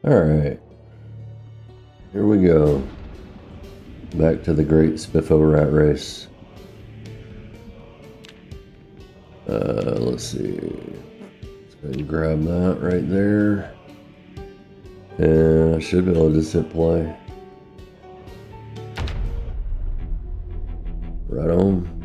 Alright, here we go. Back to the great Spiffo rat race. Let's see. Let's go ahead and grab that right there. And I should be able to just hit play. Right on.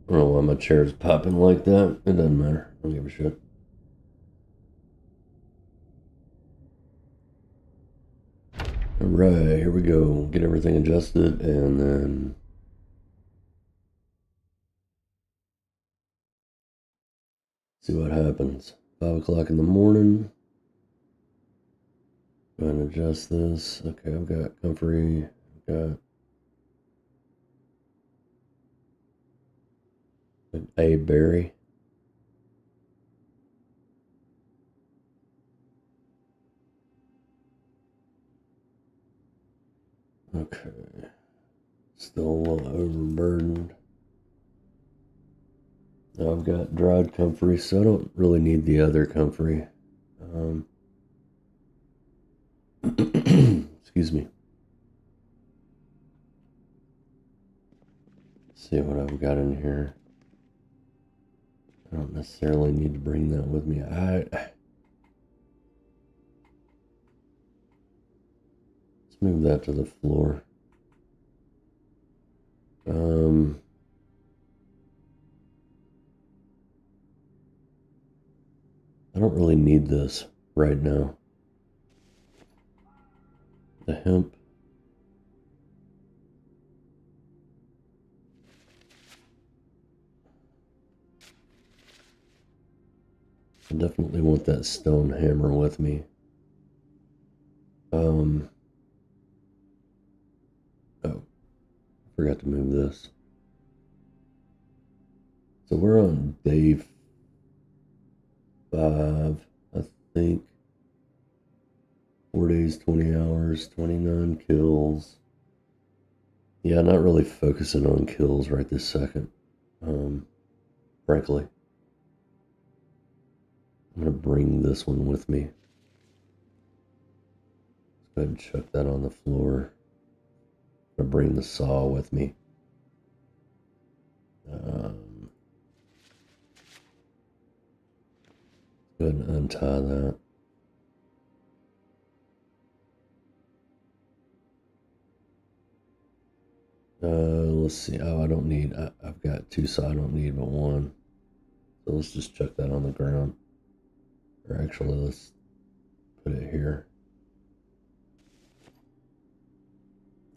I don't know why my chair's popping like that. It doesn't matter. I don't give a shit. Alright, here we go. Get everything adjusted and then see what happens. 5 o'clock in the morning. Go ahead and adjust this. Okay, I've got comfrey. I've got a berry. Okay. Still a little overburdened. Now I've got dried comfrey, so I don't really need the other comfrey. Excuse me. Let's see what I've got in here. I don't necessarily need to bring that with me. Let's move that to the floor. I don't really need this right now. The hemp. I definitely want that stone hammer with me. Oh, I forgot to move this. So we're on day 5, I think. 4 days, 20 hours, 29 kills. Yeah, not really focusing on kills right this second. Frankly. I'm going to bring this one with me. Let's go ahead and chuck that on the floor. I'm going to bring the saw with me. Go ahead and untie that. Let's see. Oh, I don't need, I've got 2, so I don't need but 1. So let's just chuck that on the ground. Or actually, let's put it here.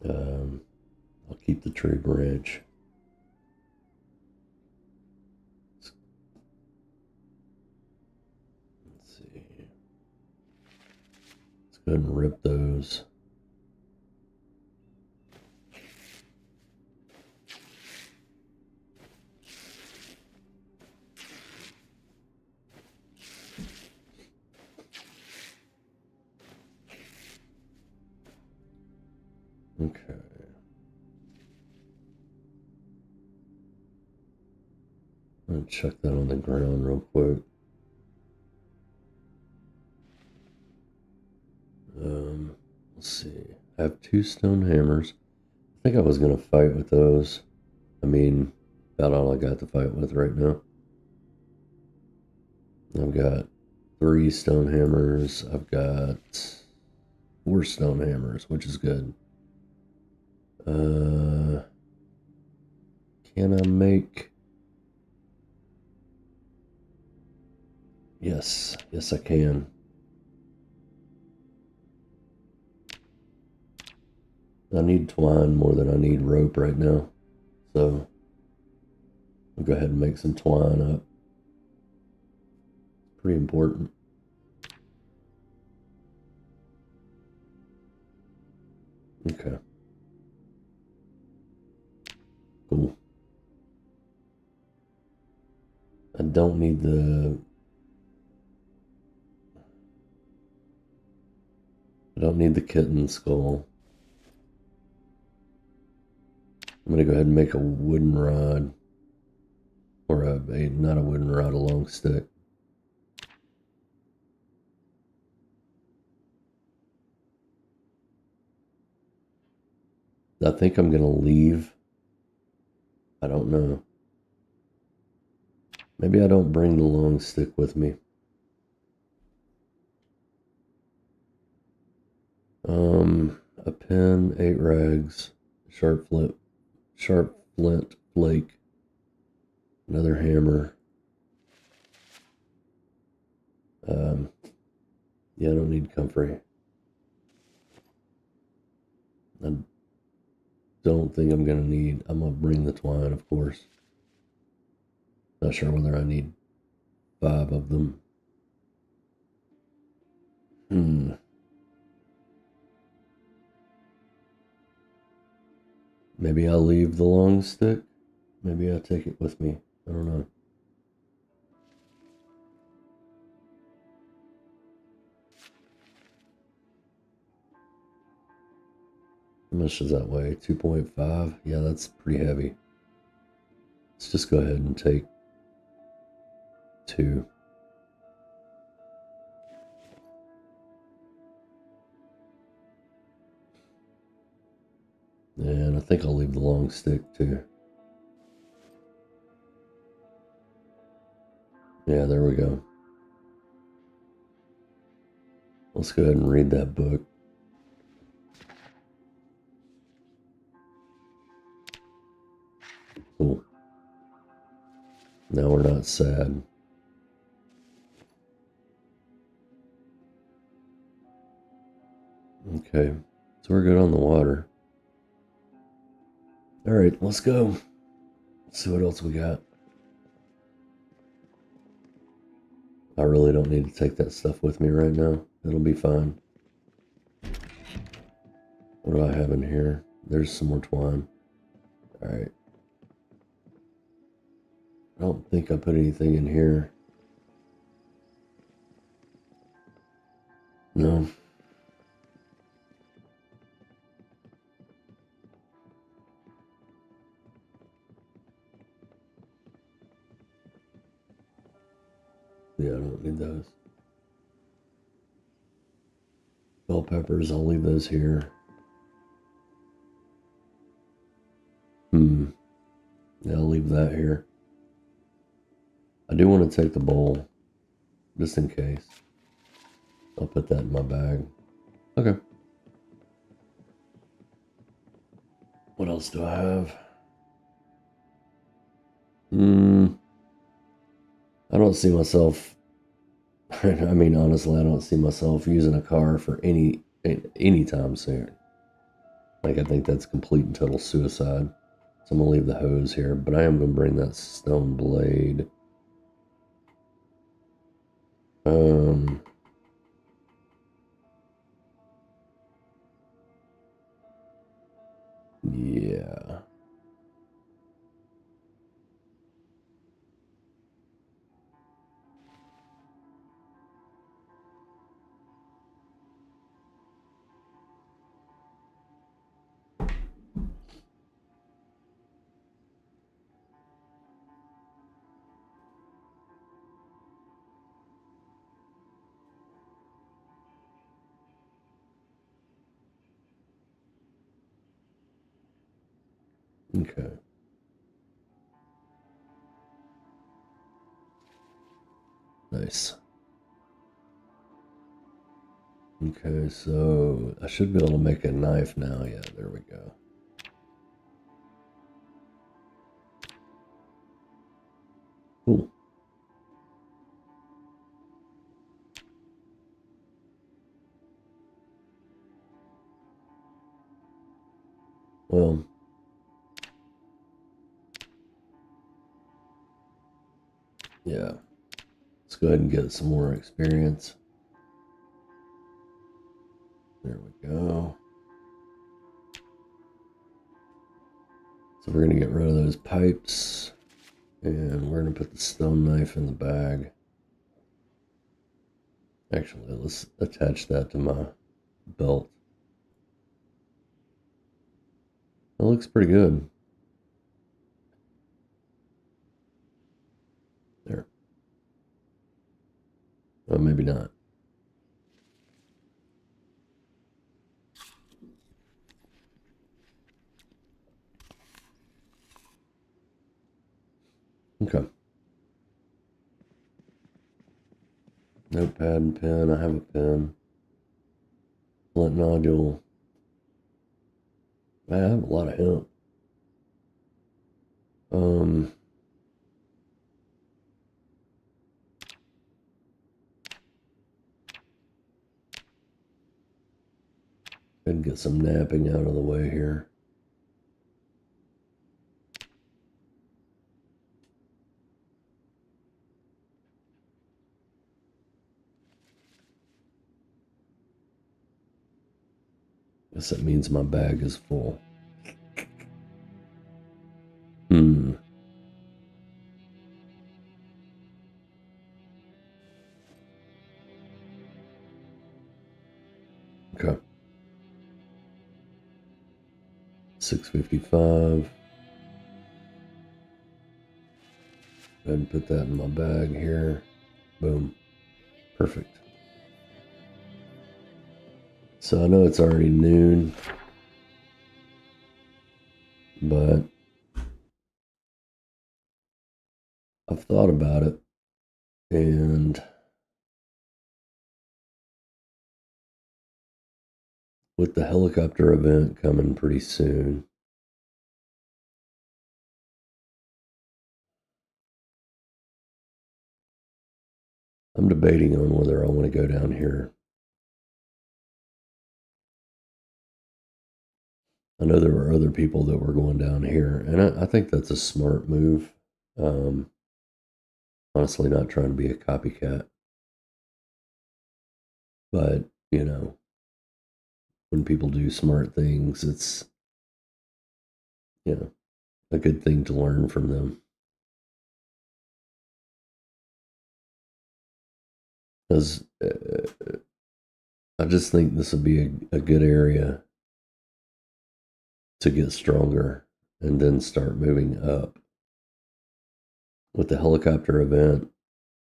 I'll keep the tree branch. Let's see. Let's go ahead and rip those. Okay. I'm going to check that on the ground real quick. Let's see. I have 2 stone hammers. I think I was going to fight with those. I mean, about all I got to fight with right now. I've got 3 stone hammers. I've got 4 stone hammers, which is good. Can I make... Yes, I can. I need twine more than I need rope right now. So I'll go ahead and make some twine up. Pretty important. Okay. Cool. I don't need the kitten skull. I'm gonna go ahead and make a wooden rod. Or not a wooden rod, a long stick. I think I'm gonna leave. I don't know. Maybe I don't bring the long stick with me. A pen, 8 rags, sharp flint flake, another hammer. Yeah, I don't need comfrey. I don't think I'm gonna bring the twine, of course. Not sure whether I need 5 of them. Maybe I'll leave the long stick. Maybe I'll take it with me. I don't know. How much does that weigh? 2.5? Yeah, that's pretty heavy. Let's just go ahead and take 2. And I think I'll leave the long stick too. Yeah, there we go. Let's go ahead and read that book. Cool. Now we're not sad. Okay, so we're good on the water. All right, let's go. Let's see what else we got. I really don't need to take that stuff with me right now. It'll be fine. What do I have in here? There's some more twine. All right. I don't think I put anything in here. No. Yeah, I don't need those. Bell peppers, I'll leave those here. Yeah, I'll leave that here. I do want to take the bowl, just in case. I'll put that in my bag. Okay. What else do I have? I don't see myself, I mean, honestly, I don't see myself using a car for any time soon. Like, I think that's complete and total suicide. So I'm gonna leave the hose here, but I am gonna bring that stone blade. Yeah. Okay. Nice. Okay, so I should be able to make a knife now. Yeah, there we go. Cool. well. Yeah. Let's go ahead and get some more experience. There we go. So we're going to get rid of those pipes. And we're going to put the stone knife in the bag. Actually, let's attach that to my belt. That looks pretty good. There. Well, maybe not. Okay. Notepad and pen. I have a pen. Flint nodule. Man, I have a lot of hemp. And get some napping out of the way here. Guess that means my bag is full. Okay. 655. Go ahead and put that in my bag here. Boom. Perfect. So I know it's already noon, but I've thought about it, and with the helicopter event coming pretty soon, I'm debating on whether I want to go down here. I know there were other people that were going down here, and I think that's a smart move. Honestly, not trying to be a copycat. But, you know, when people do smart things, it's, you know, a good thing to learn from them. Because I just think this would be a good area to get stronger and then start moving up. With the helicopter event,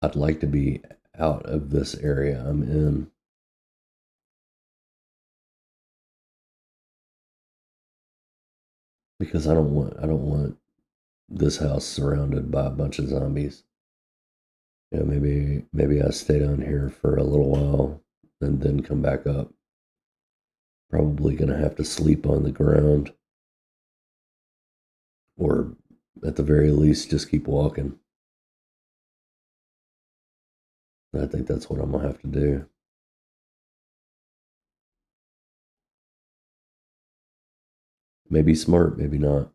I'd like to be out of this area I'm in. Because I don't want this house surrounded by a bunch of zombies. Yeah, maybe I stay down here for a little while and then come back up. Probably gonna have to sleep on the ground. Or at the very least just keep walking. I think that's what I'm gonna have to do. Maybe smart, maybe not.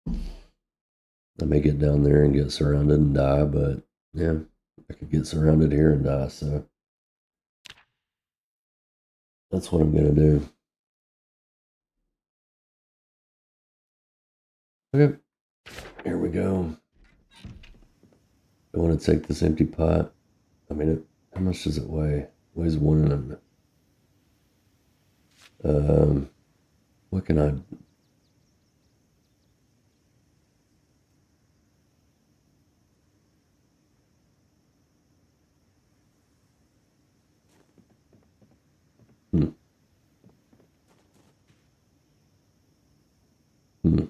I may get down there and get surrounded and die, but yeah, I could get surrounded here and die, so that's what I'm gonna do. Okay, here we go. I want to take this empty pot. I mean, how much does it weigh? It weighs 1 and what can I? Hmm. Hmm.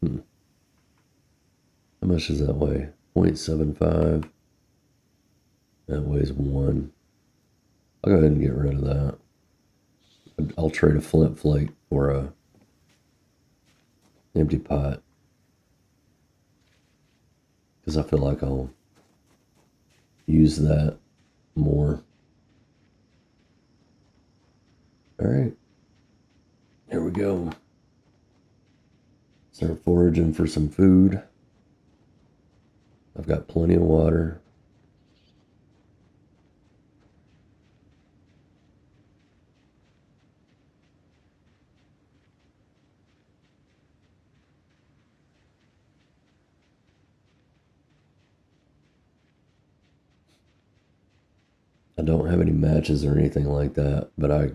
Hmm. How much does that weigh? 0.75. That weighs 1. I'll go ahead and get rid of that. I'll trade a flint flake for a empty pot. Because I feel like I'll use that more. All right, here we go. Start foraging for some food. I've got plenty of water. I don't have any matches or anything like that, but okay.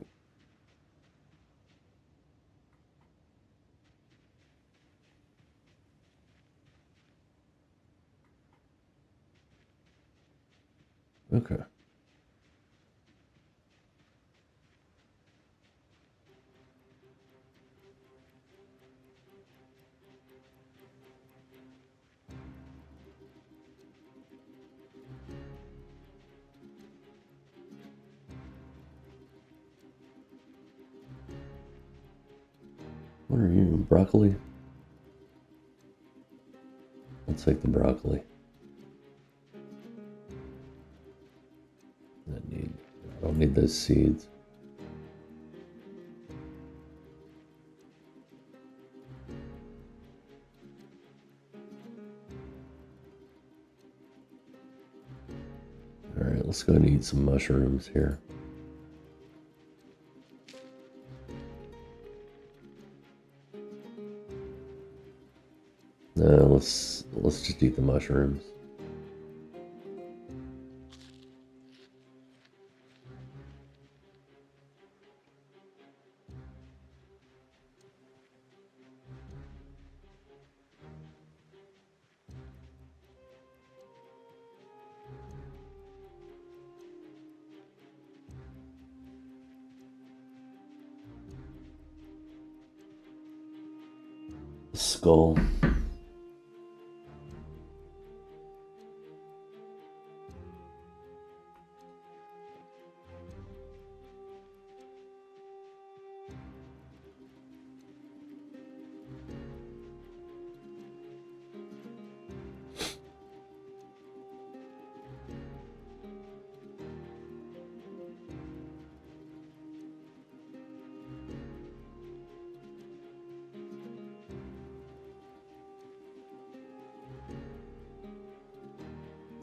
What are you, broccoli? I'll take the broccoli. I don't need those seeds. All right, let's go and eat some mushrooms here. No, let's just eat the mushrooms. Skull.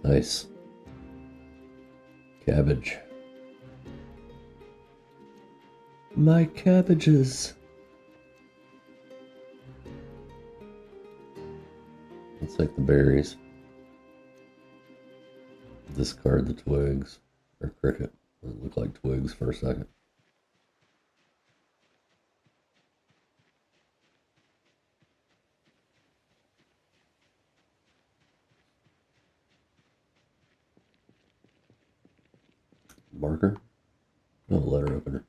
Nice. Cabbage. My cabbages. Let's take the berries. Discard the twigs. Or cricket. It looked like twigs for a second. Marker? No, letter opener.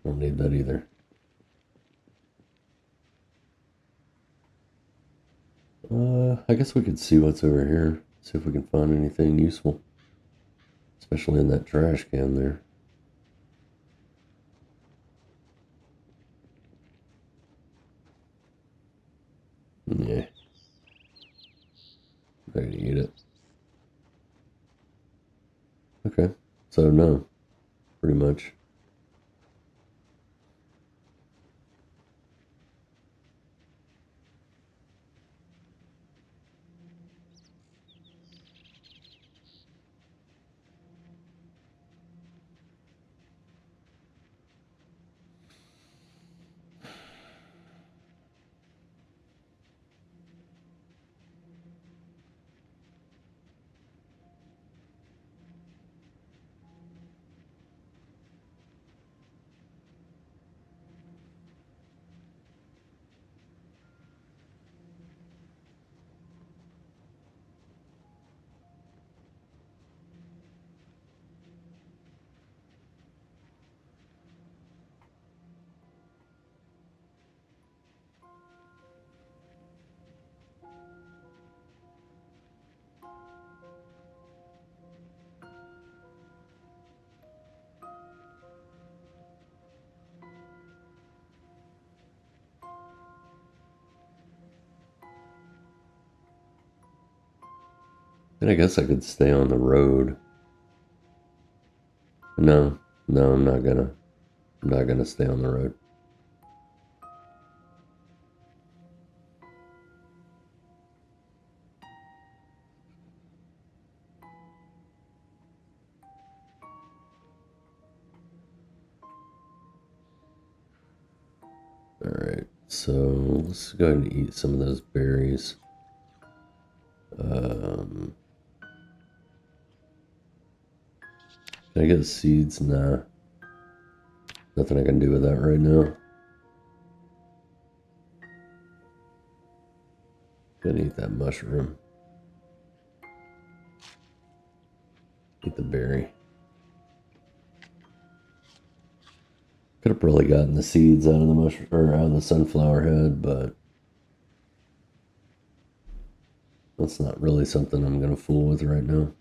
Don't need that either. I guess we could see what's over here. See if we can find anything useful. Especially in that trash can there. Yeah. Ready to eat it. Okay. So no. Pretty much. And I guess I could stay on the road. No, no, I'm not gonna. I'm not gonna stay on the road. Alright, so let's go ahead and eat some of those berries. Can I get seeds? Nah. Nothing I can do with that right now. Gonna eat that mushroom. Eat the berry. Could have probably gotten the seeds out of the mushroom or out of the sunflower head, but that's not really something I'm gonna fool with right now.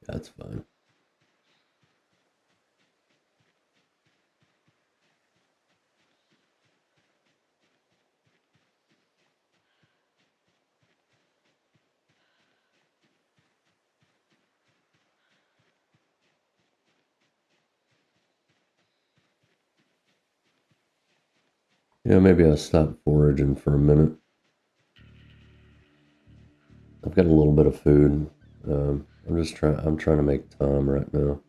That's fine. Yeah, maybe I'll stop foraging for a minute. I've got a little bit of food. I'm trying to make time right now.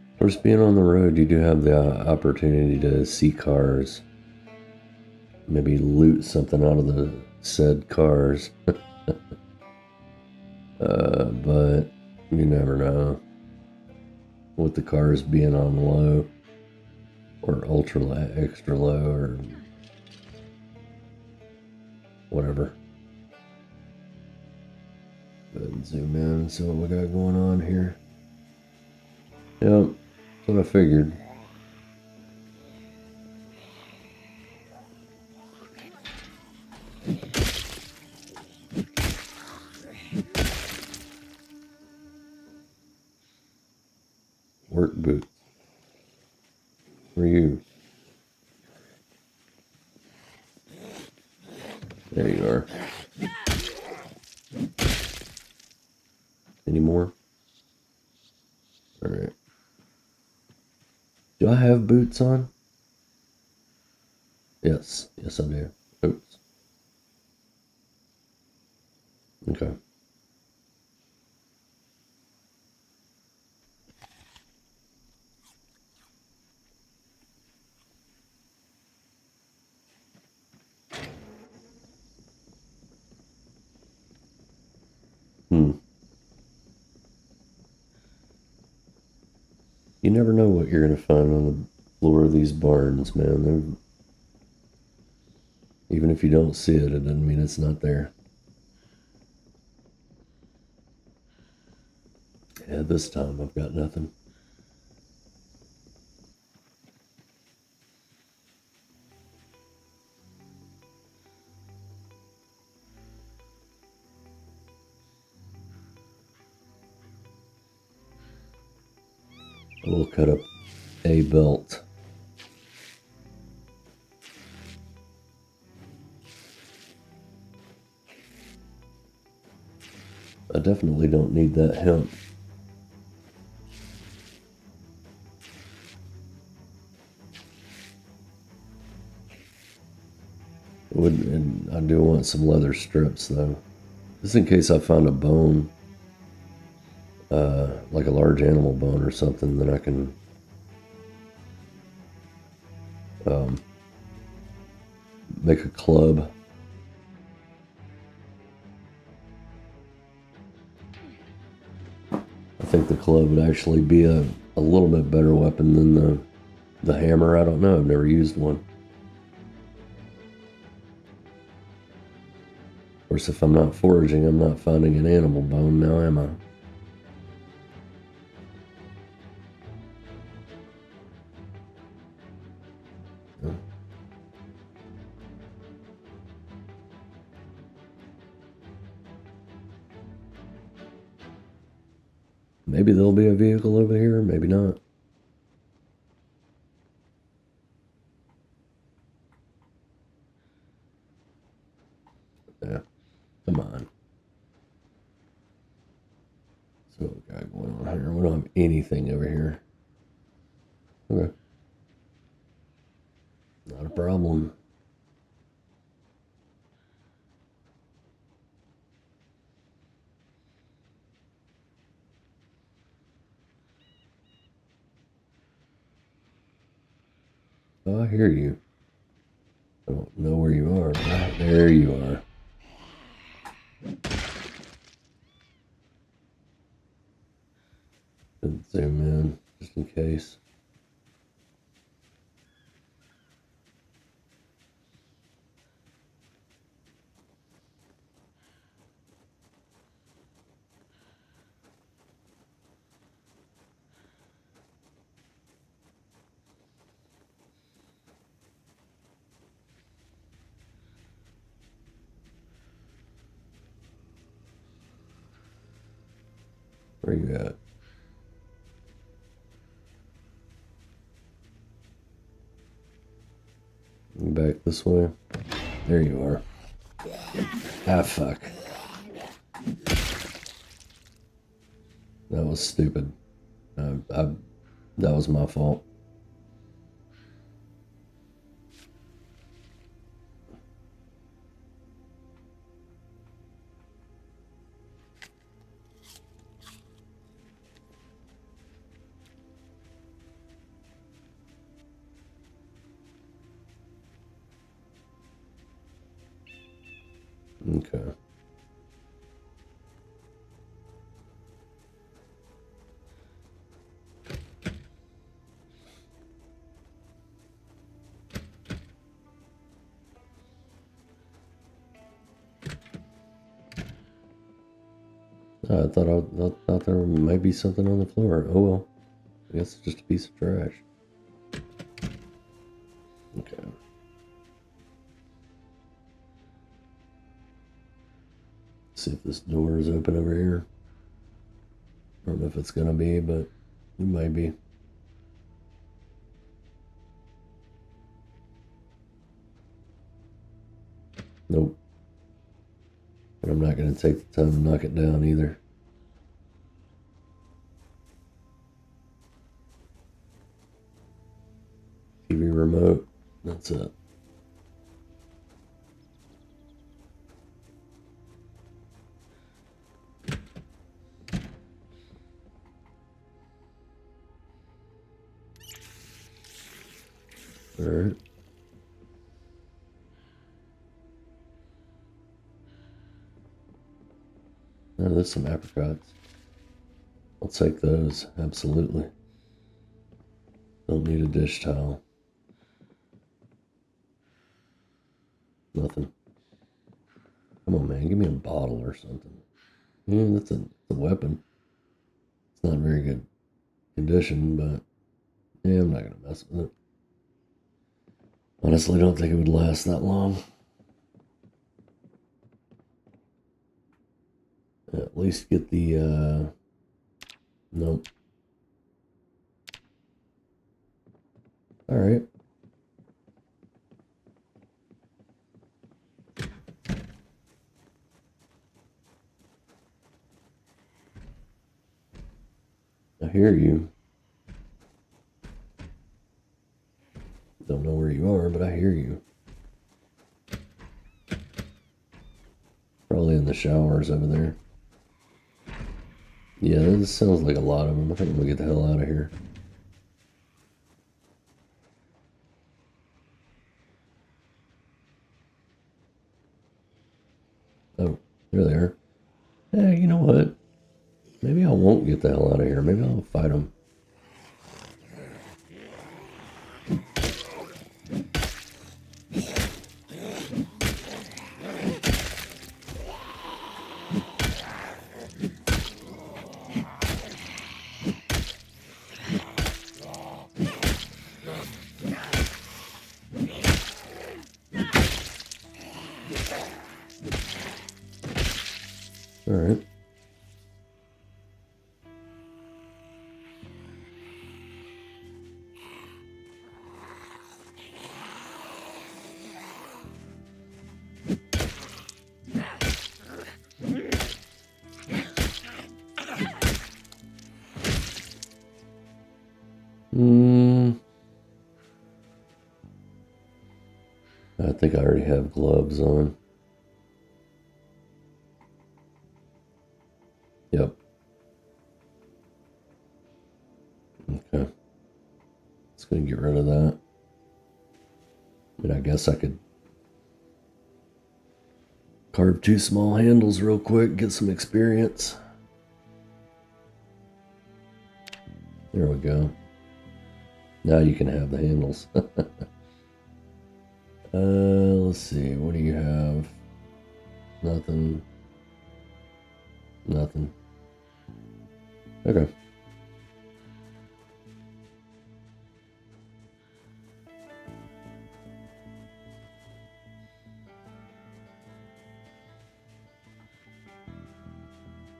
Of course, being on the road, you do have the opportunity to see cars. Maybe loot something out of the said cars. But you never know. With the cars being on low or ultra low, extra low, or whatever. Go ahead and zoom in and see what we got going on here. Yep, that's what I figured. Work boots. For you. There you are. Any more? Alright. Do I have boots on? Yes. Yes, I do. Oops. Okay. You never know what you're going to find on the floor of these barns, man. Even if you don't see it, it doesn't mean it's not there. Yeah, this time I've got nothing. We'll cut up a belt. I definitely don't need that hemp. And I do want some leather strips though. Just in case I find a bone, like a large animal bone or something, then I can make a club. I think the club would actually be a little bit better weapon than the hammer. I don't know. I've never used one. Of course, if I'm not foraging, I'm not finding an animal bone now, am I? No. Maybe there'll be a vehicle over here, maybe not. Yeah, come on. So what we got going on here? We don't have anything over here. Okay. Not a problem. Oh, I hear you. I don't know where you are. Right there you are. Zoom in just in case. Where you at? Back this way. There you are. Ah, fuck. That was stupid. That was my fault. Okay. I thought there might be something on the floor. Oh well. I guess it's just a piece of trash. Okay. See if this door is open over here. I don't know if it's gonna be, but it might be. Nope. But I'm not gonna take the time to knock it down either. TV remote. That's it. All right. Oh, there's some apricots. I'll take those, absolutely. Don't need a dish towel. No, Come on, man. Give me a bottle or something. Yeah, that's a weapon. It's not in very good condition, but yeah, I'm not going to mess with it. Honestly, I don't think it would last that long. At least get the, nope. All right. I hear you. Don't know where you are, but I hear you. Probably in the showers over there. Yeah, this sounds like a lot of them. I think I'm gonna get the hell out of here. Oh, there they are. Hey, you know what? Maybe I won't get the hell out of here. Maybe I'll fight them. All right. I think I already have gloves on. Yep. Okay. It's gonna get rid of that. I mean, I guess I could carve 2 small handles real quick, get some experience. There we go. Now you can have the handles. Let's see. What do you have? Nothing. Nothing. Okay.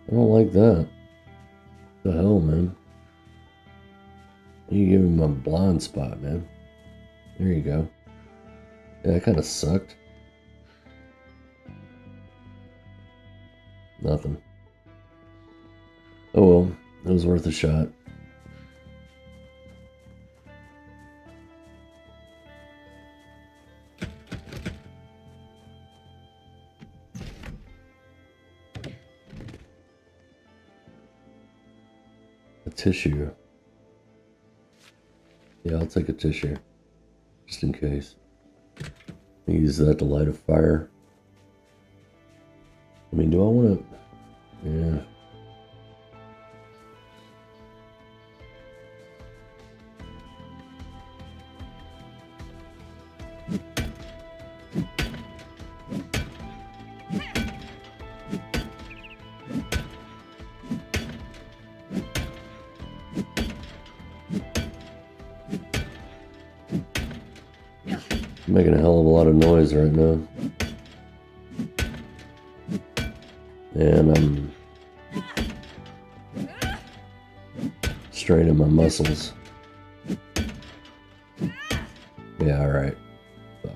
I don't like that. The hell, man. You give him a blind spot, man. There you go. Yeah, that kind of sucked. Nothing. Oh well, it was worth a shot. A tissue. Yeah, I'll take a tissue. Just in case. Use that to light a fire. I mean, do I want to... Yeah. I'm making a hell of a lot of noise right now. And I'm straining my muscles. Yeah, alright. Fuck.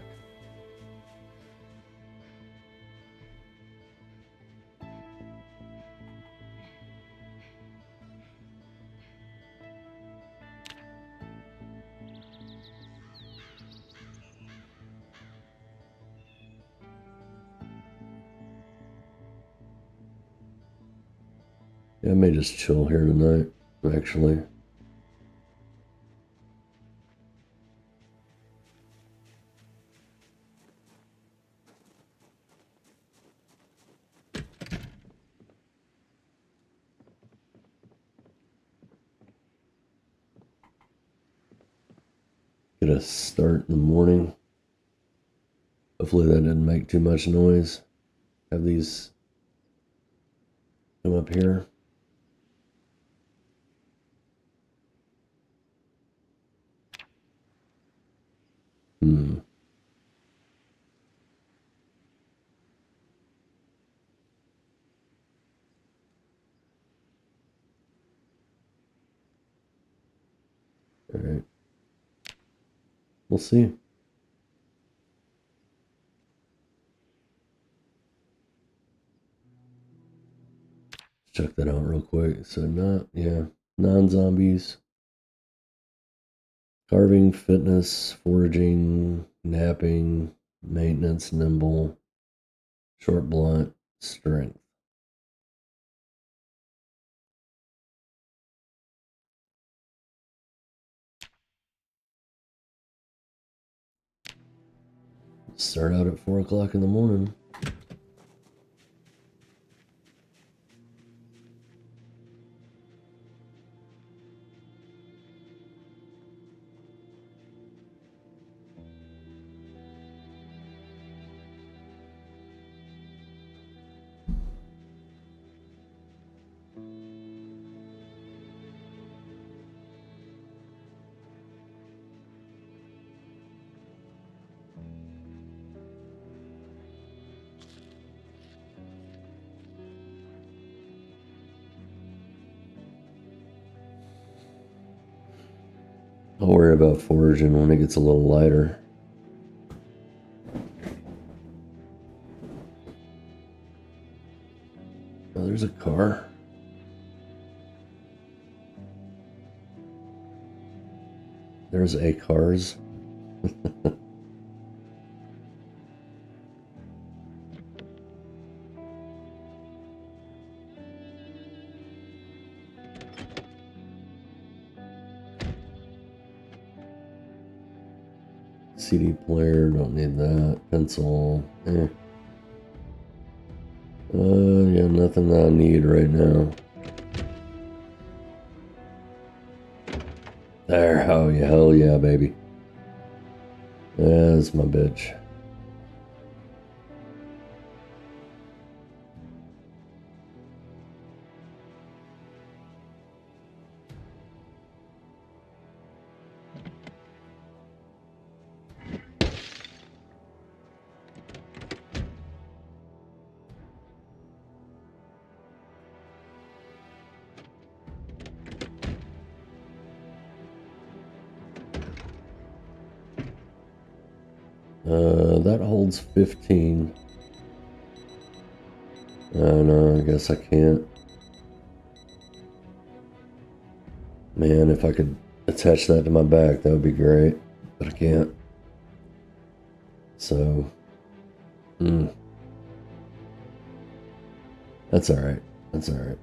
Yeah, I may just chill here tonight, actually. Get a start in the morning. Hopefully that didn't make too much noise. have these come up here. All right. We'll see. Check that out real quick. So non-zombies. Carving, fitness, foraging, napping, maintenance, nimble, short blunt, strength. Start out at 4 o'clock in the morning. I'll worry about foraging when it gets a little lighter. Oh, there's a car. There's a cars. CD player, don't need that. Pencil, yeah, nothing that I need right now. There, oh yeah, hell yeah, baby. That's my bitch. That holds 15. No, I guess I can't. Man, if I could attach that to my back, that would be great. But I can't. So, that's alright. That's alright.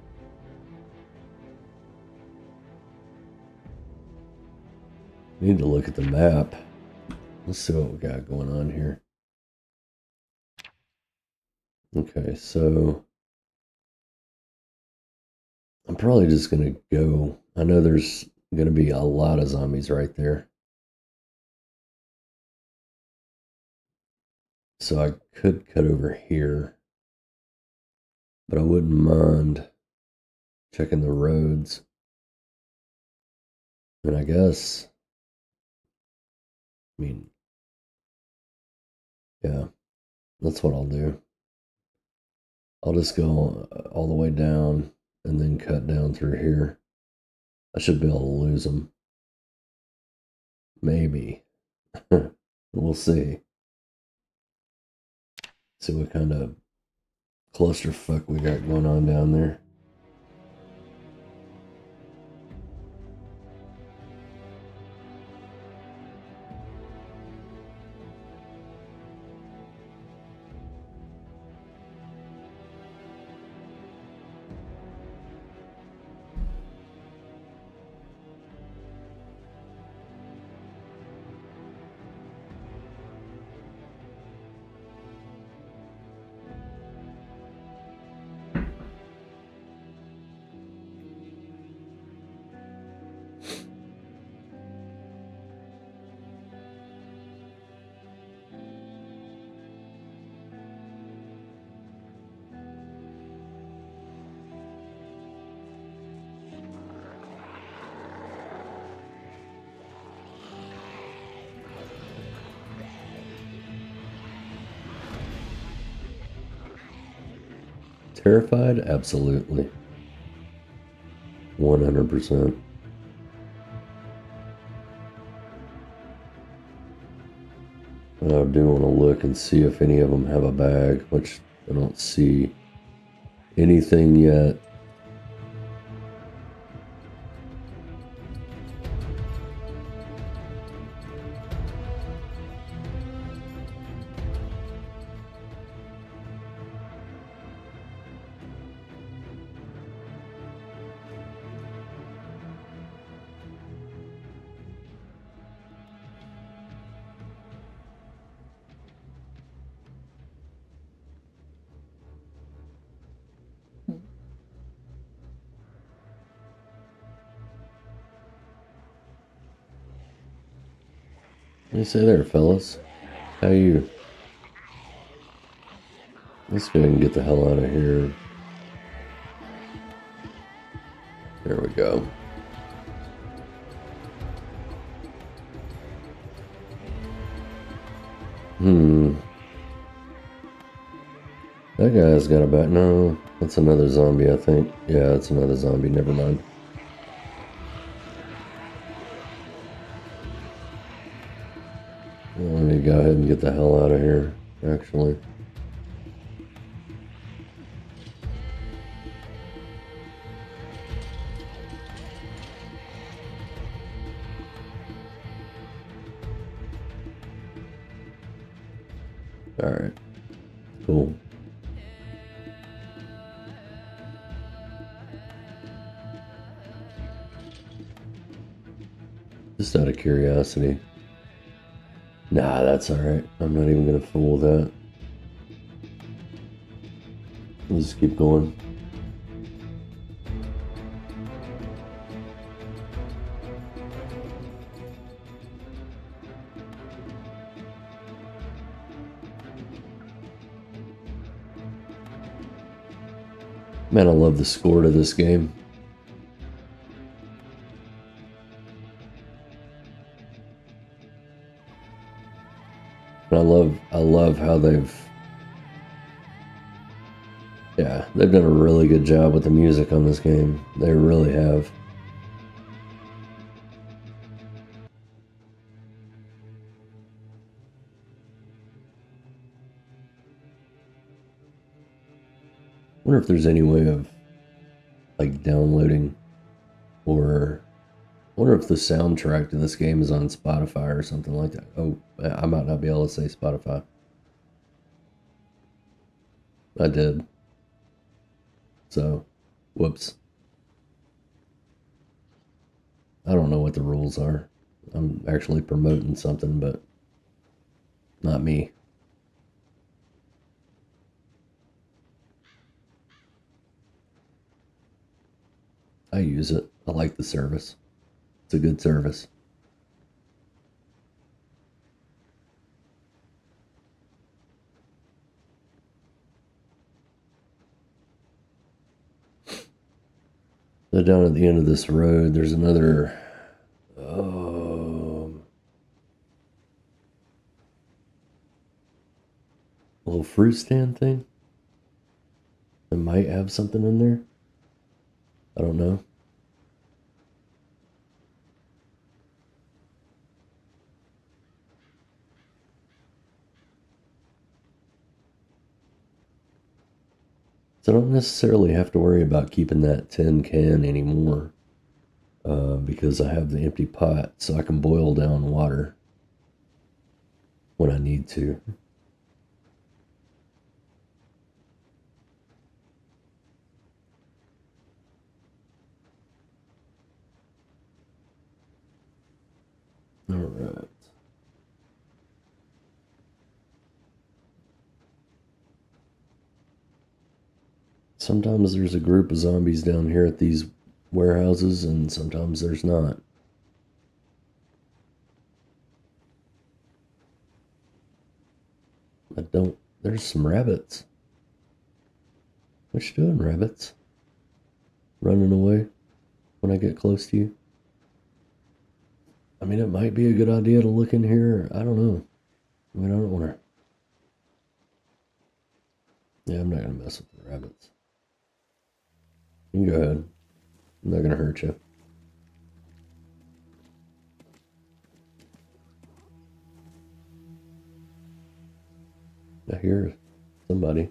Need to look at the map. Let's see what we got going on here. Okay, so I'm probably just gonna go. I know there's gonna be a lot of zombies right there. So I could cut over here, but I wouldn't mind checking the roads. And I guess, I mean, yeah, that's what I'll do. I'll just go all the way down and then cut down through here. I should be able to lose them. Maybe. We'll see. See what kind of clusterfuck we got going on down there. Terrified? Absolutely. 100%. I do want to look and see if any of them have a bag, which I don't see anything yet. What do you say there, fellas? How you? Let's go ahead and get the hell out of here. There we go. That guy's got a bat. No, that's another zombie, I think. Yeah, that's another zombie. Never mind. Let me go ahead and get the hell out of here, actually. Alright. Cool. Just out of curiosity. Nah, that's alright. I'm not even gonna fool with that. Let's just keep going. Man, I love the score to this game. I love how they've done a really good job with the music on this game. They really have. I wonder if there's any way of like downloading, or I wonder if the soundtrack to this game is on Spotify or something like that. Oh, I might not be able to say Spotify. I did. So, whoops. I don't know what the rules are. I'm actually promoting something, but not me. I use it. I like the service. It's a good service. So down at the end of this road, there's another little fruit stand thing. It might have something in there. I don't know. So I don't necessarily have to worry about keeping that tin can anymore, because I have the empty pot, so I can boil down water when I need to. All right. Sometimes there's a group of zombies down here at these warehouses, and sometimes there's not. There's some rabbits. What you doing, rabbits? Running away when I get close to you? I mean, it might be a good idea to look in here. I don't know. I mean, I don't want to. Yeah, I'm not going to mess with the rabbits. You can go ahead. I'm not gonna hurt you. I hear somebody.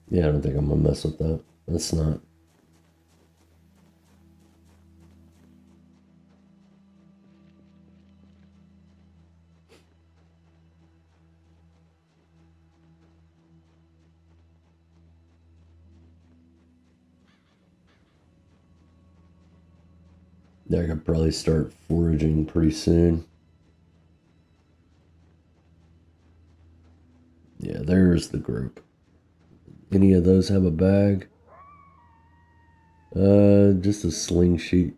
Yeah, I don't think I'm gonna mess with that. That's not. Yeah, I could probably start foraging pretty soon. Yeah, there's the group. Any of those have a bag? Just a sling sheet.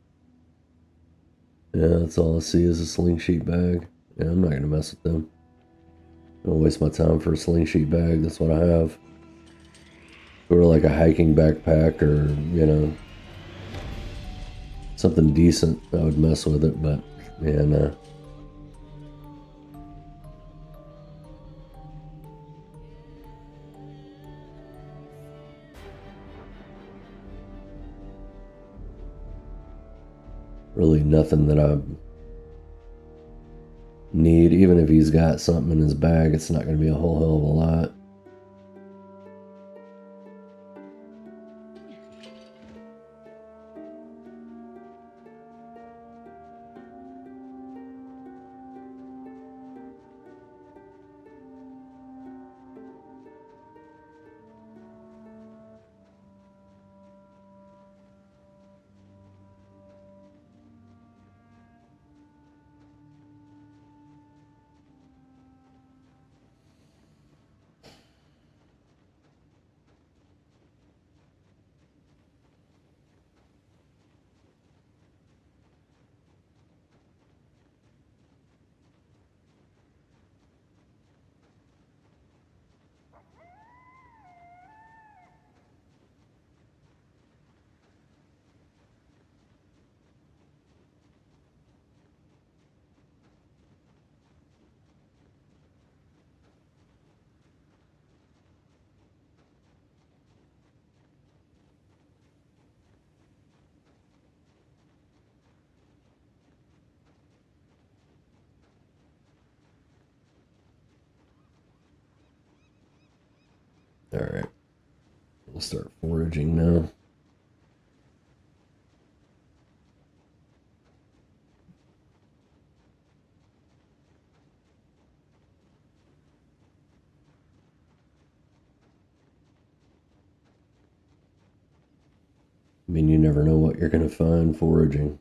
Yeah, that's all I see is a sling sheet bag. Yeah, I'm not gonna mess with them. I don't waste my time for a sling sheet bag. That's what I have. Or like a hiking backpack or, something decent, I would mess with it, but yeah, no. Really nothing that I need. Even if he's got something in his bag, it's not going to be a whole hell of a lot. Alright, we'll start foraging now. I mean, you never know what you're going to find foraging.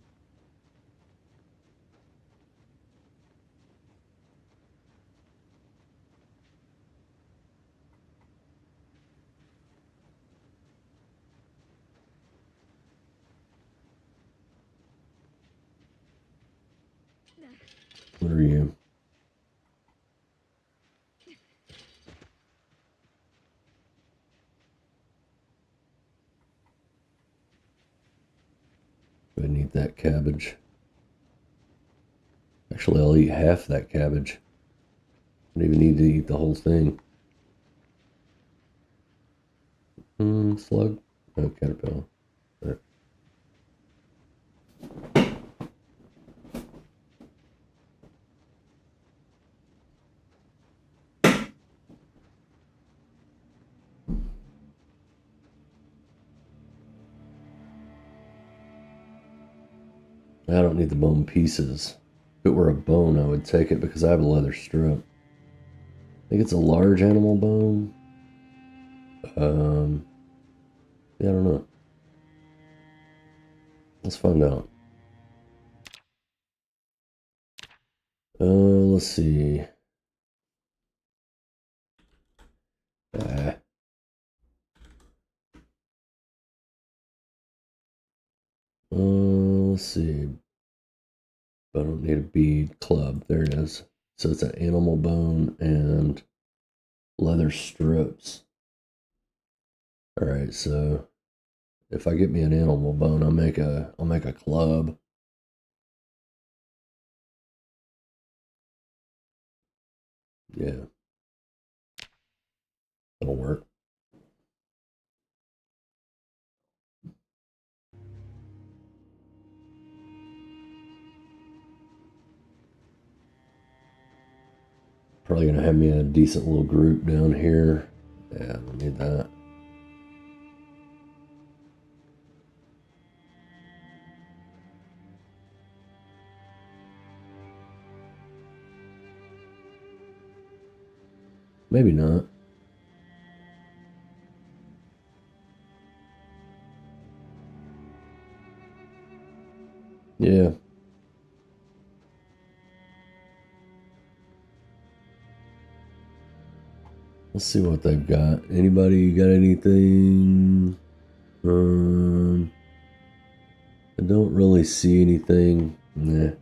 What are you? I need that cabbage. Actually, I'll eat half that cabbage. I don't even need to eat the whole thing. Slug? No, caterpillar. Right. I don't need the bone pieces. If it were a bone, I would take it because I have a leather strip. I think it's a large animal bone. Yeah, I don't know. Let's find out. Let's see. Ah. Let's see. I don't need a bead club. There it is. So it's an animal bone and leather strips. All right, so if I get me an animal bone, I'll make a club. Yeah, that'll work. Probably gonna have me a decent little group down here. Yeah, I don't need that. Maybe not. Yeah. Let's see what they've got. Anybody got anything? I don't really see anything. Nah. I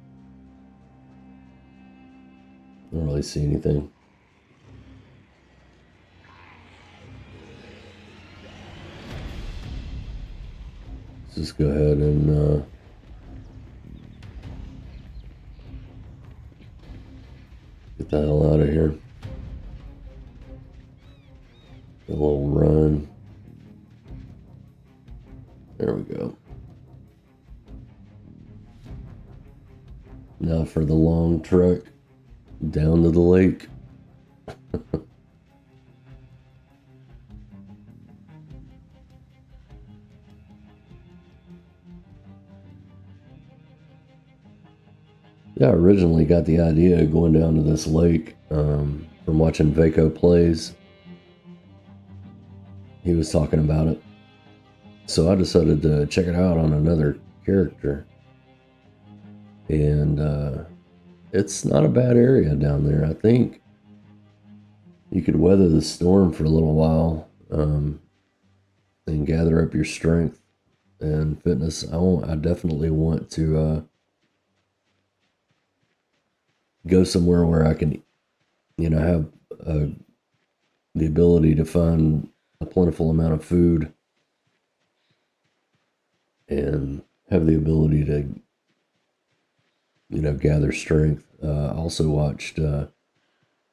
don't really see anything. Let's just go ahead and get the hell out of here. A little run. There we go. Now for the long trek down to the lake. Yeah, I originally got the idea of going down to this lake from watching Vaco Plays. He was talking about it. So I decided to check it out on another character. And it's not a bad area down there. I think you could weather the storm for a little while and gather up your strength and fitness. I definitely want to go somewhere where I can, have the ability to find a plentiful amount of food and have the ability to, gather strength. I also watched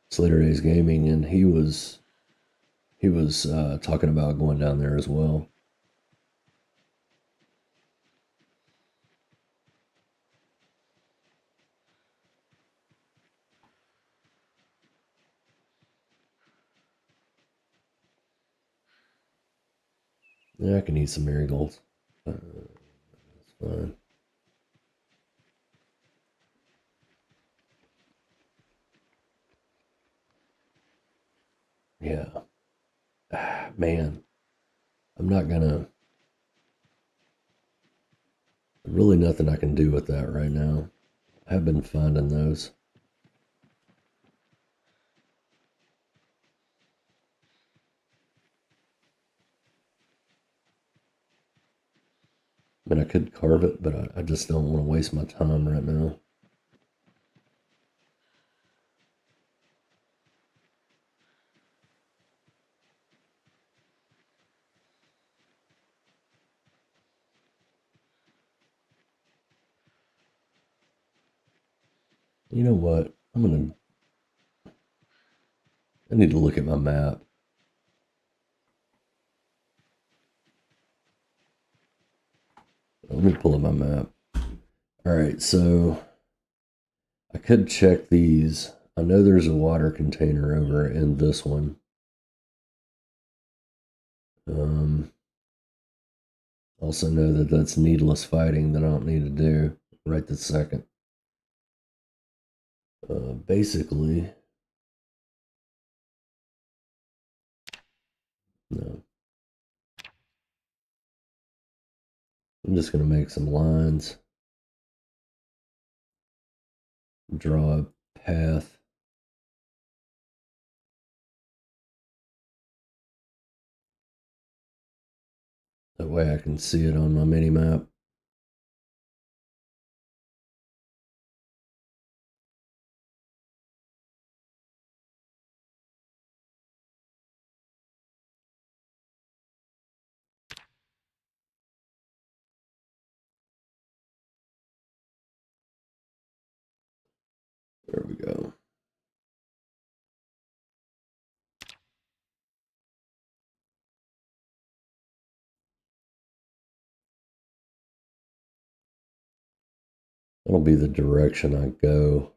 Slater Days Gaming, and he was talking about going down there as well. Yeah, I can eat some marigolds. That's fine. Yeah. Man, I'm not gonna. Really nothing I can do with that right now. I've been finding those. I mean, I could carve it, but I just don't want to waste my time right now. You know what? I need to look at my map. Let me pull up my map. All right, so I could check these. I know there's a water container over in this one. Also know that that's needless fighting that I don't need to do right this second. Basically, no. I'm just going to make some lines, draw a path. That way I can see it on my mini map. There we go. That'll be the direction I go.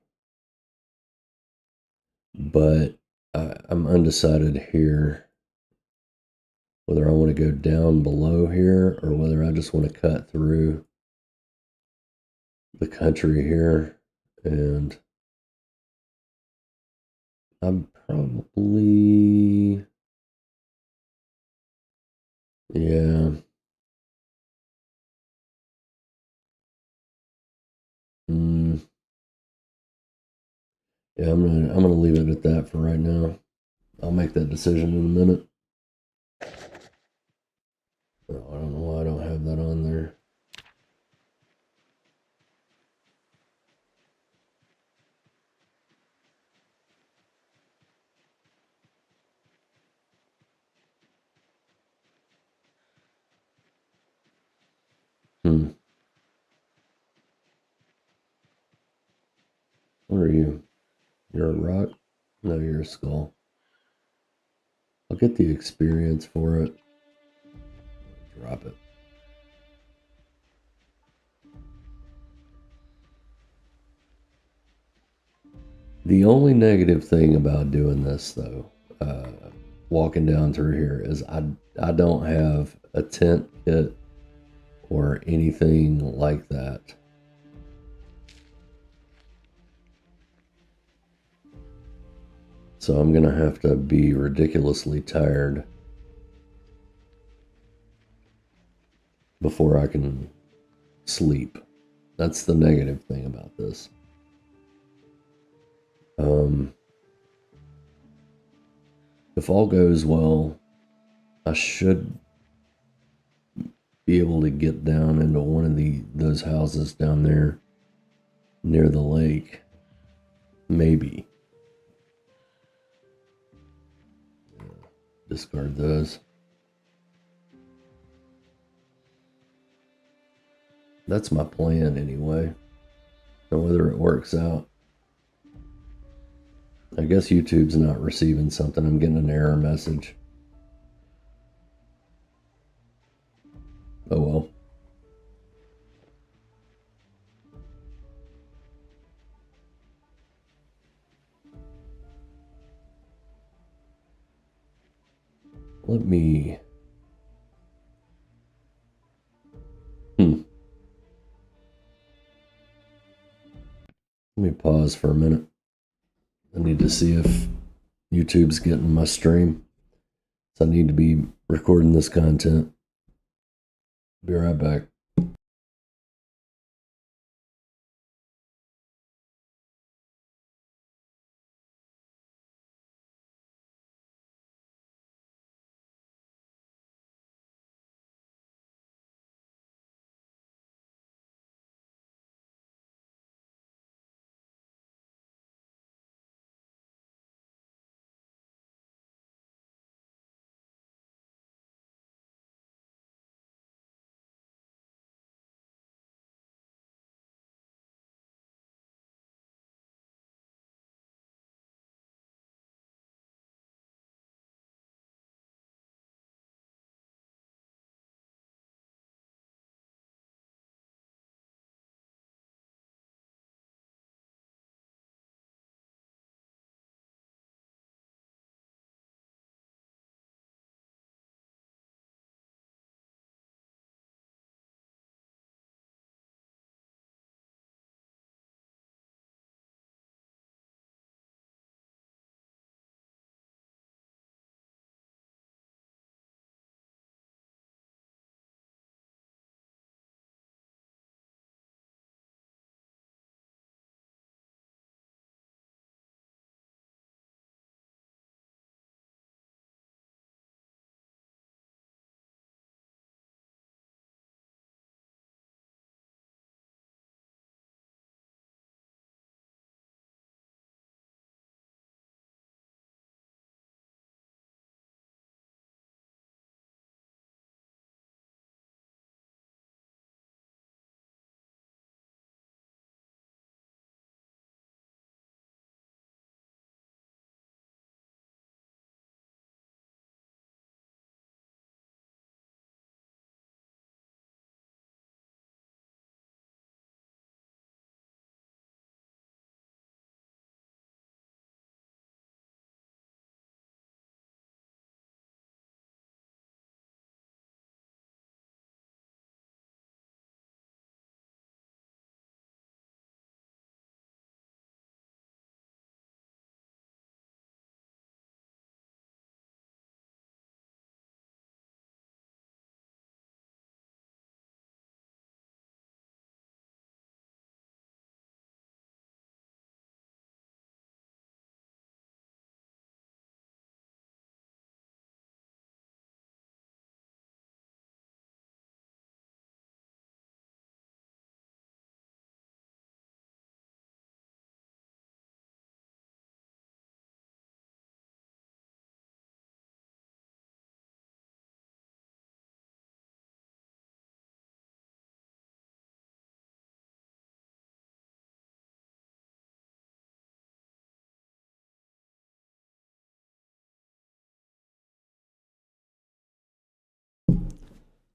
But I'm undecided here whether I want to go down below here or whether I just want to cut through the country here. And I'm probably, yeah. Yeah, I'm gonna leave it at that for right now. I'll make that decision in a minute. Oh, I don't know why I don't have that on there. What are you? You're a rock? No, you're a skull. I'll get the experience for it. Drop it. The only negative thing about doing this, though, walking down through here, is I don't have a tent kit or anything like that. So I'm gonna have to be ridiculously tired before I can sleep. That's the negative thing about this. If all goes well, I should be able to get down into one of those houses down there near the lake. Maybe. Discard those. That's my plan anyway. Now whether it works out. I guess YouTube's not receiving something. I'm getting an error message. Oh well. Let me... Let me pause for a minute. I need to see if YouTube's getting my stream. So I need to be recording this content. Be right back.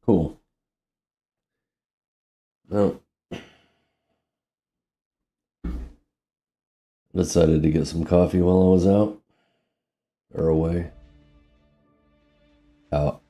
Cool. Well, decided to get some coffee while I was out. Or away. Out.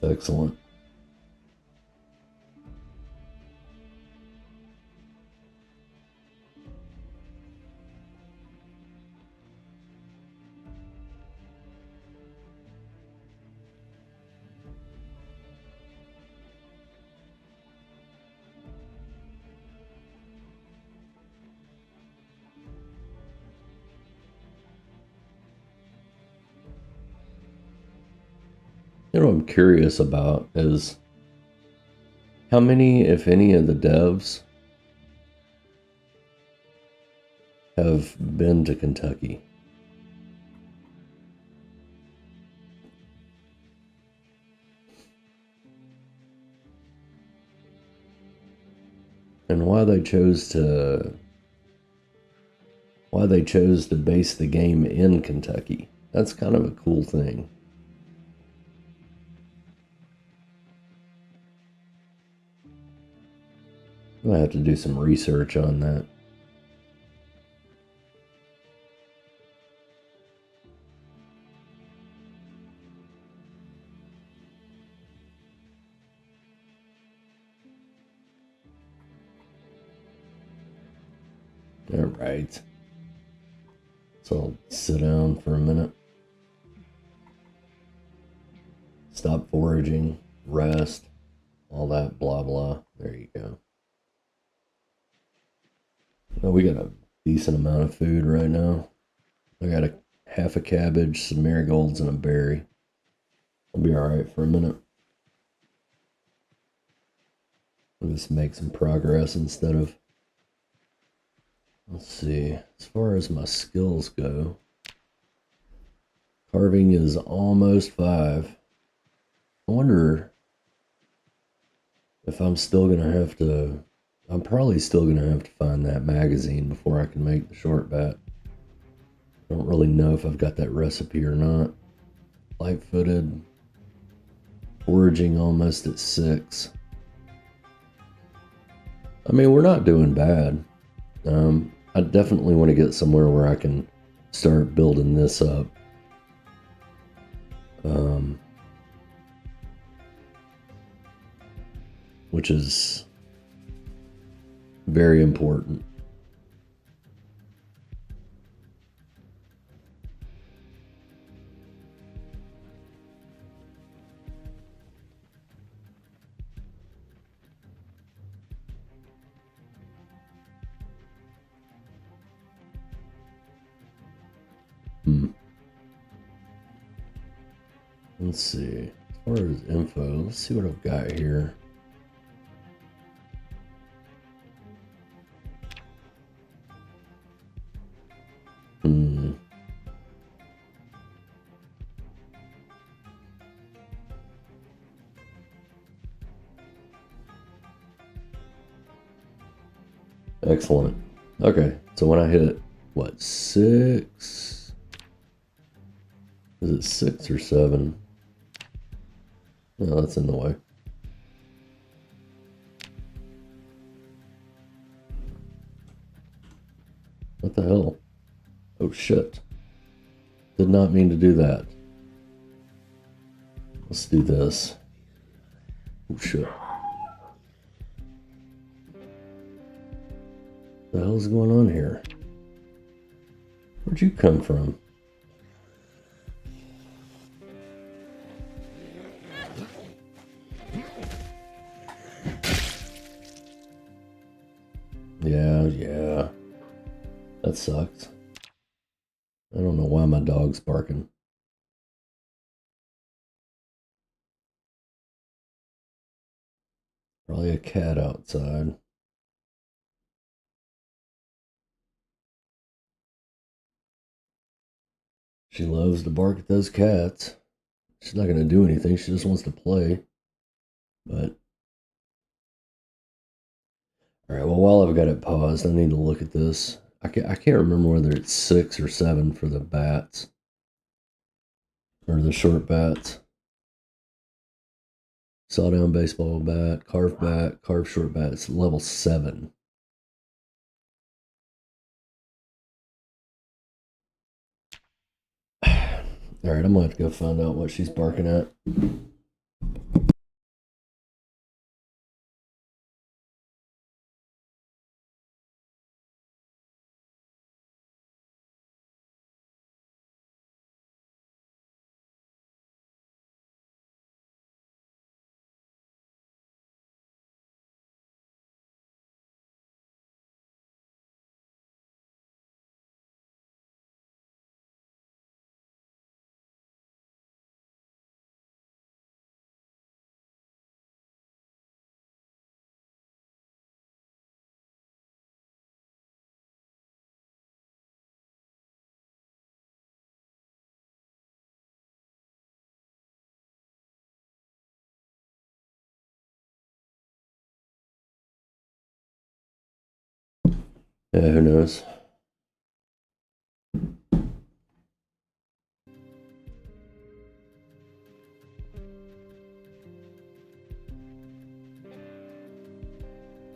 Excellent. You know what I'm curious about is how many, if any, of the devs have been to Kentucky? And why they chose to base the game in Kentucky. That's kind of a cool thing. I'm gonna have to do some research on that. All right. So I'll sit down for a minute. Stop foraging, rest, all that blah blah. There you go. Well, we got a decent amount of food right now. I got a half a cabbage, some marigolds, and a berry. I'll be alright for a minute. I'll just make some progress instead of... Let's see. As far as my skills go, carving is almost 5. I wonder if I'm still going to have to... I'm probably still going to have to find that magazine before I can make the short bat. I don't really know if I've got that recipe or not. Light-footed. Foraging almost at 6. I mean, we're not doing bad. I definitely want to get somewhere where I can start building this up. Which is very important. Let's see. As far as info, let's see what I've got here. Excellent. Okay, so when I hit, what, 6? Is it 6 or 7? No, that's in the way. What the hell? Oh shit. Did not mean to do that. Let's do this. Oh shit. What the hell's going on here? Where'd you come from? Yeah. That sucks. I don't know why my dog's barking. Probably a cat outside. She loves to bark at those cats. She's not going to do anything. She just wants to play. But, alright, well, while I've got it paused, I need to look at this. I can't remember whether it's 6 or 7 for the bats. Or the short bats. Sawdown baseball bat, carved short bat. It's level 7. Alright, I'm gonna have to go find out what she's barking at. Yeah, who knows?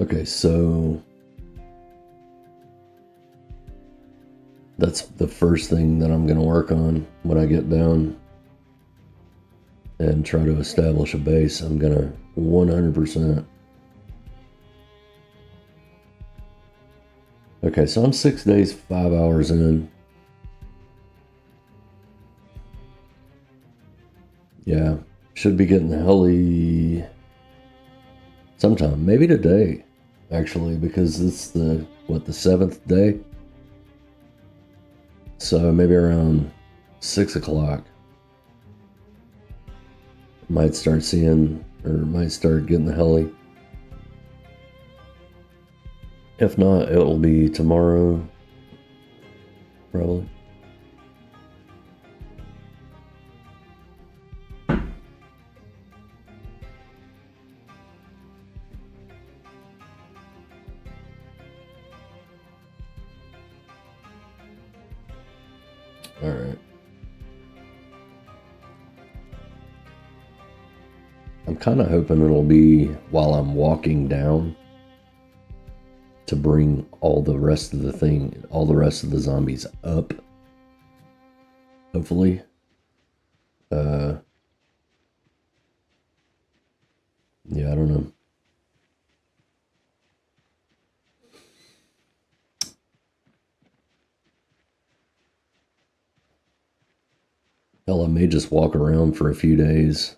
Okay, so that's the first thing that I'm going to work on when I get down and try to establish a base. I'm going to 100%. Okay, so I'm 6 days, 5 hours in. Yeah, should be getting the heli sometime, maybe today, actually, because it's the 7th day. So maybe around 6 o'clock. Might start seeing, or might start getting the heli. If not, it will be tomorrow, probably. All right. I'm kind of hoping it'll be while I'm walking down to bring all the rest of the zombies up. Hopefully. Yeah, I don't know. Hell, I may just walk around for a few days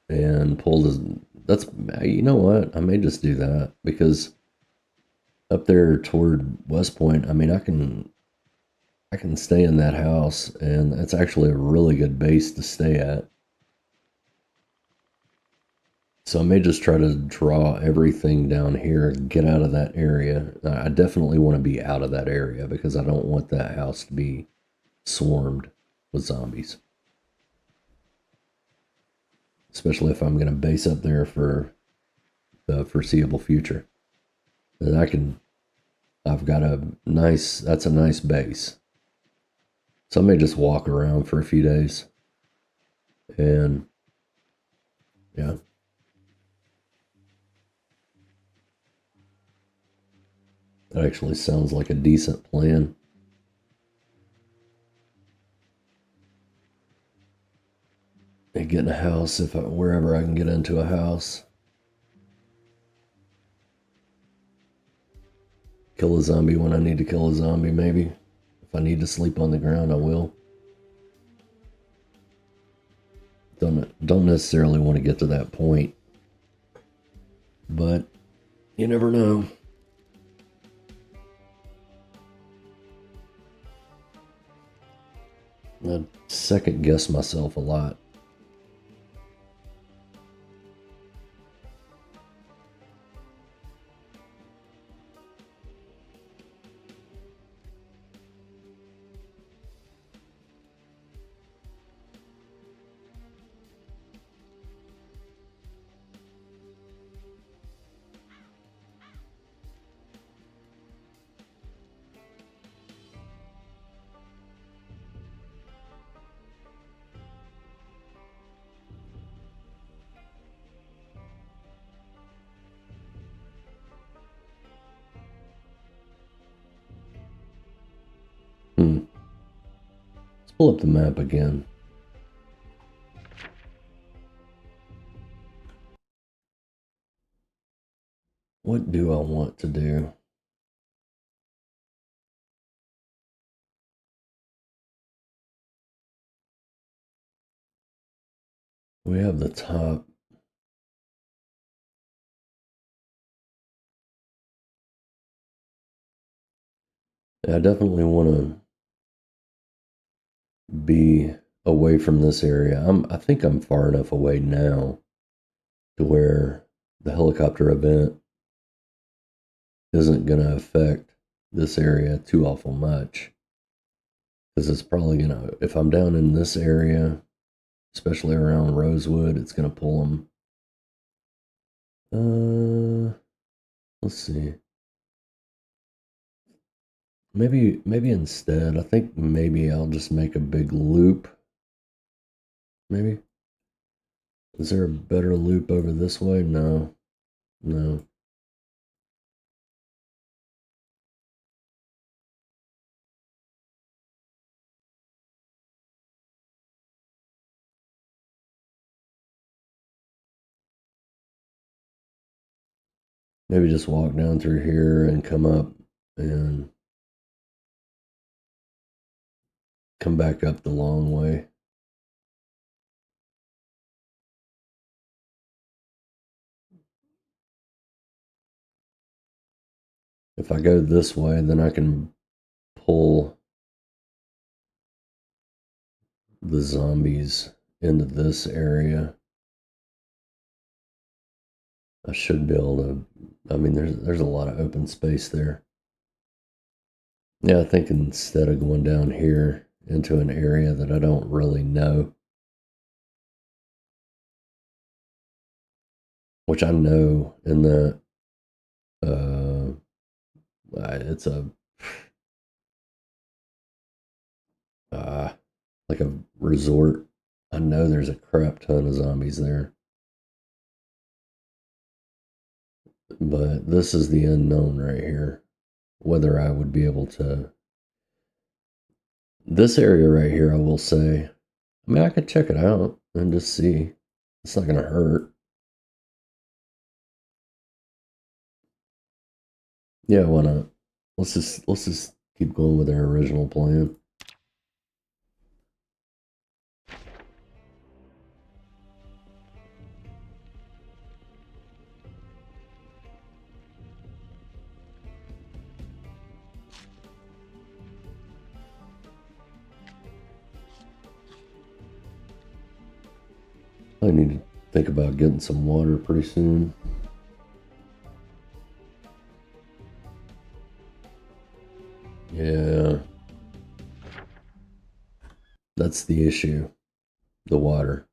and pull the... That's... You know what? I may just do that, because up there toward West Point, I mean, I can stay in that house, and it's actually a really good base to stay at. So I may just try to draw everything down here, get out of that area. I definitely want to be out of that area, because I don't want that house to be swarmed with zombies. Especially if I'm going to base up there for the foreseeable future. Then I've got that's a nice base. So I may just walk around for a few days. And, yeah. That actually sounds like a decent plan. And get in a house wherever I can get into a house. Kill a zombie when I need to kill a zombie, maybe. If I need to sleep on the ground, I will. Don't necessarily want to get to that point. But you never know. I second guess myself a lot. Let's pull up the map again. What do I want to do? We have the top. I definitely want to be away from this area. I think I'm far enough away now to where the helicopter event isn't going to affect this area too awful much. Because it's probably going to, if I'm down in this area, especially around Rosewood, it's going to pull them. Let's see. Maybe instead, I think maybe I'll just make a big loop. Maybe. Is there a better loop over this way? No. No. Maybe just walk down through here and come up and come back up the long way. If I go this way, then I can pull the zombies into this area. I should be able to, I mean, there's a lot of open space there. Yeah, I think instead of going down here into an area that I don't really know, which I know in that it's a uh, like a resort. I know there's a crap ton of zombies there, but this is the unknown right here. Whether I would be able to, this area right here, I will say, I mean, I could check it out and just see. It's not gonna hurt. Yeah, why not? Let's just keep going with our original plan. I need to think about getting some water pretty soon. Yeah. That's the issue. The water.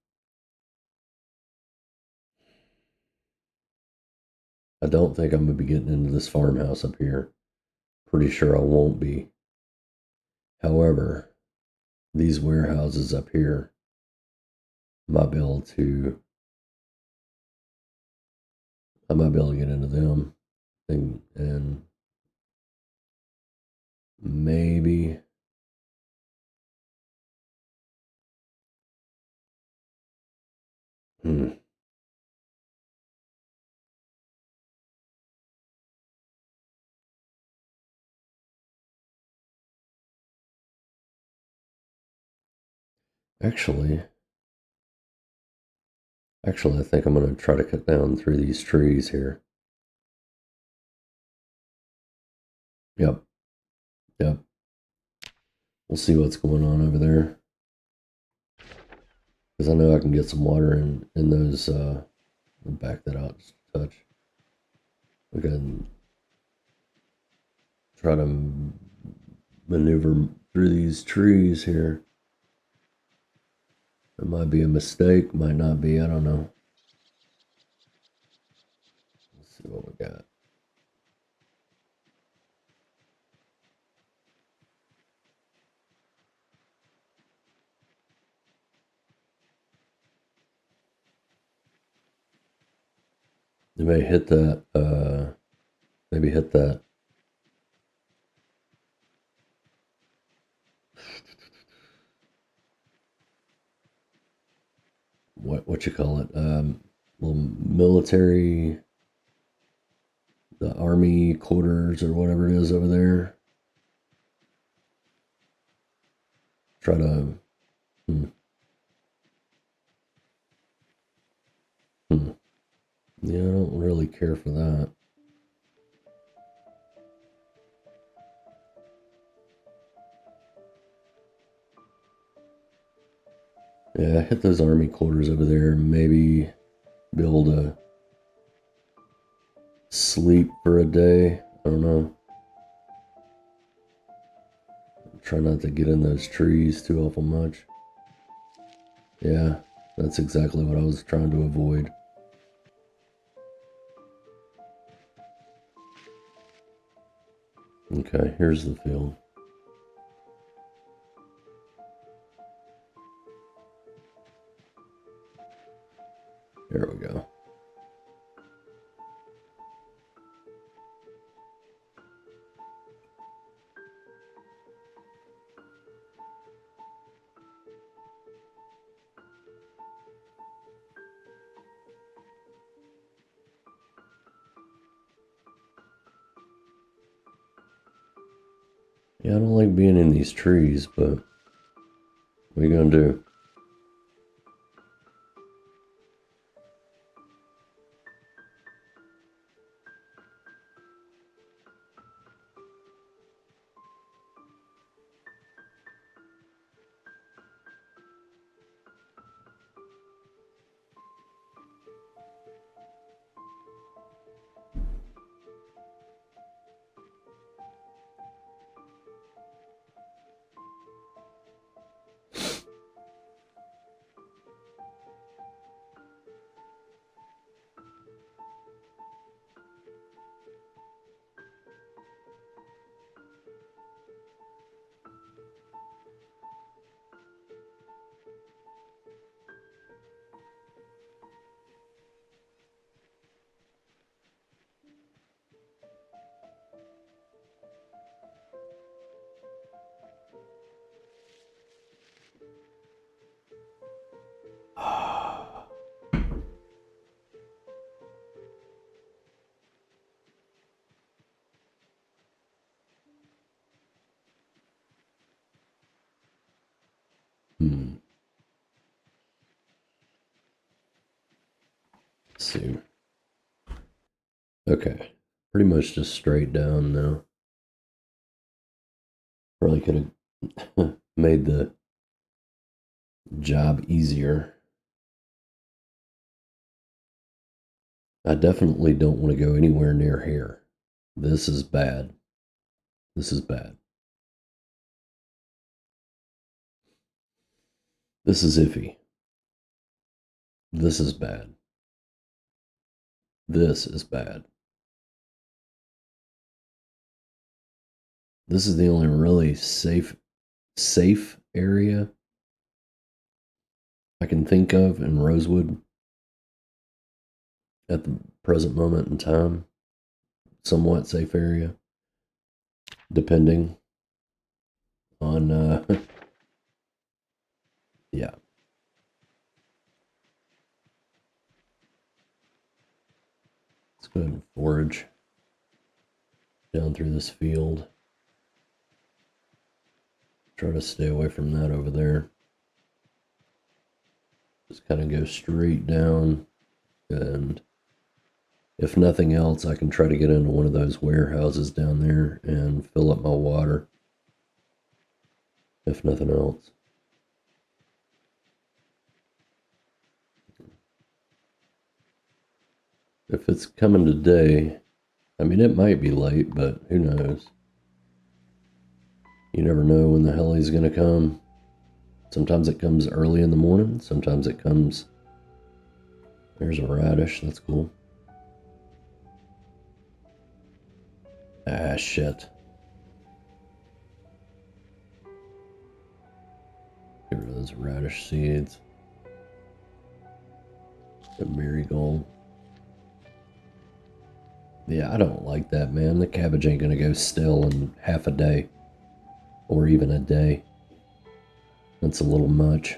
I don't think I'm going to be getting into this farmhouse up here. Pretty sure I won't be. However, these warehouses up here, I might be able to get into them and maybe actually I think I'm going to try to cut down through these trees here. Yep. Yep. We'll see what's going on over there. Because I know I can get some water in those, back that out just a touch. We can try to maneuver through these trees here. It might be a mistake, might not be, I don't know. Let's see what we got. You may hit that, maybe hit that what you call it, little military, the army quarters or whatever it is over there. Try to, yeah, I don't really care for that. Yeah, hit those army quarters over there. Maybe be able to sleep for a day. I don't know. Try not to get in those trees too awful much. Yeah, that's exactly what I was trying to avoid. Okay, here's the field. There we go. Yeah, I don't like being in these trees, but what are you gonna do? Let's see. Okay, pretty much just straight down now. Probably could have made the job easier. I definitely don't want to go anywhere near here. This is bad. This is bad. This is iffy. This is bad. This is bad. This is the only really safe area I can think of in Rosewood at the present moment in time. Somewhat safe area, depending on, yeah. Let's go ahead and forage down through this field. Try to stay away from that over there. Just kind of go straight down, and if nothing else, I can try to get into one of those warehouses down there and fill up my water. If nothing else. If it's coming today, I mean, it might be late, but who knows? You never know when the hell he's going to come. Sometimes it comes early in the morning. Sometimes it comes... There's a radish. That's cool. Ah, shit. Get rid of those radish seeds. The marigold. Yeah, I don't like that, man. The cabbage ain't gonna go stale in half a day. Or even a day. That's a little much.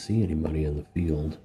see anybody in the field.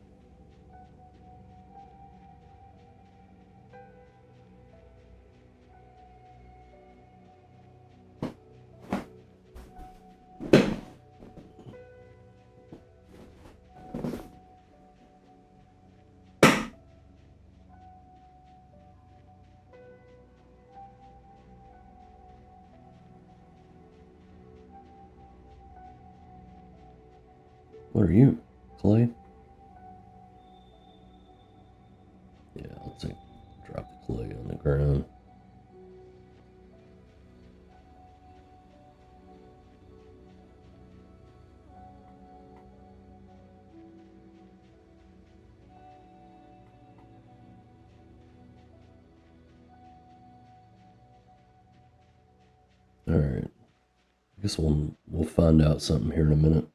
What are you, Clay? Yeah, I'll drop the clay on the ground. All right. I guess we'll find out something here in a minute.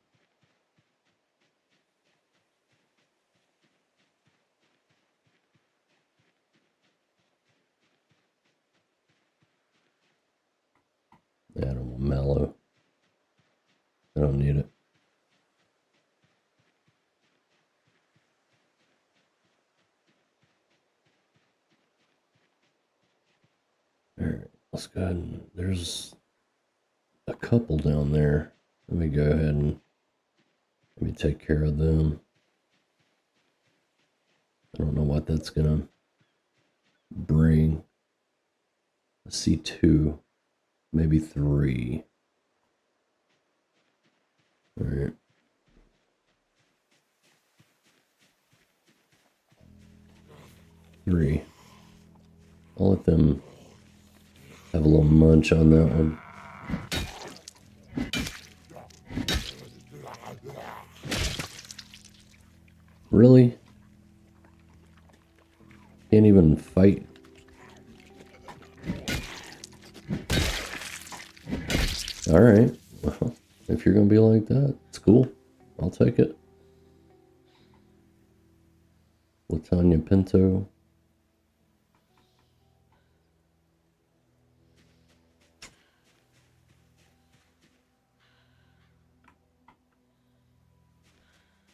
I don't want mallow. I don't need it. All right, let's go ahead and there's a couple down there. Let me go ahead and maybe take care of them. I don't know what that's gonna bring. I see 2, maybe 3. All right. Three. I'll let them have a little munch on that one. Really? Can't even fight. All right. Well, if you're gonna be like that, it's cool. I'll take it. Latanya Pinto.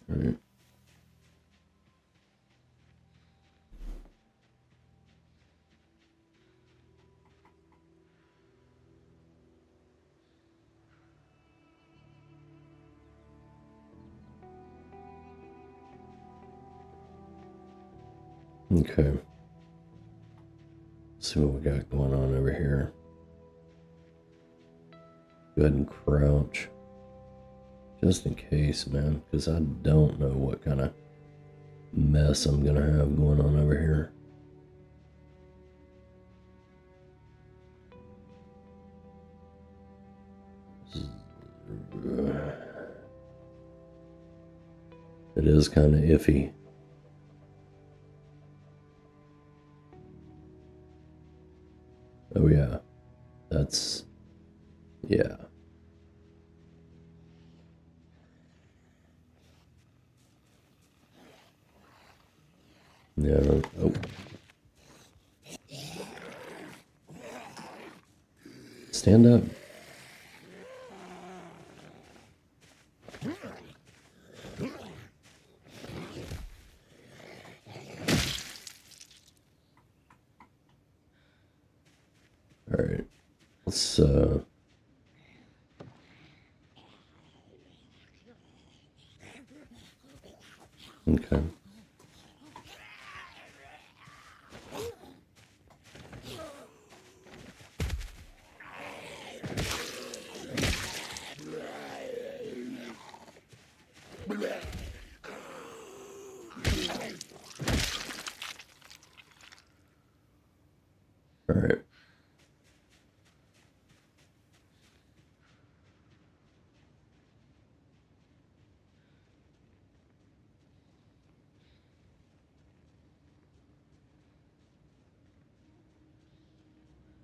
All right. Okay. Let's see what we got going on over here. Go ahead and crouch. Just in case, man, because I don't know what kind of mess I'm gonna have going on over here. It is kind of iffy. Oh yeah, that's, yeah. Yeah, oh. Stand up. All right, let's, okay. All right.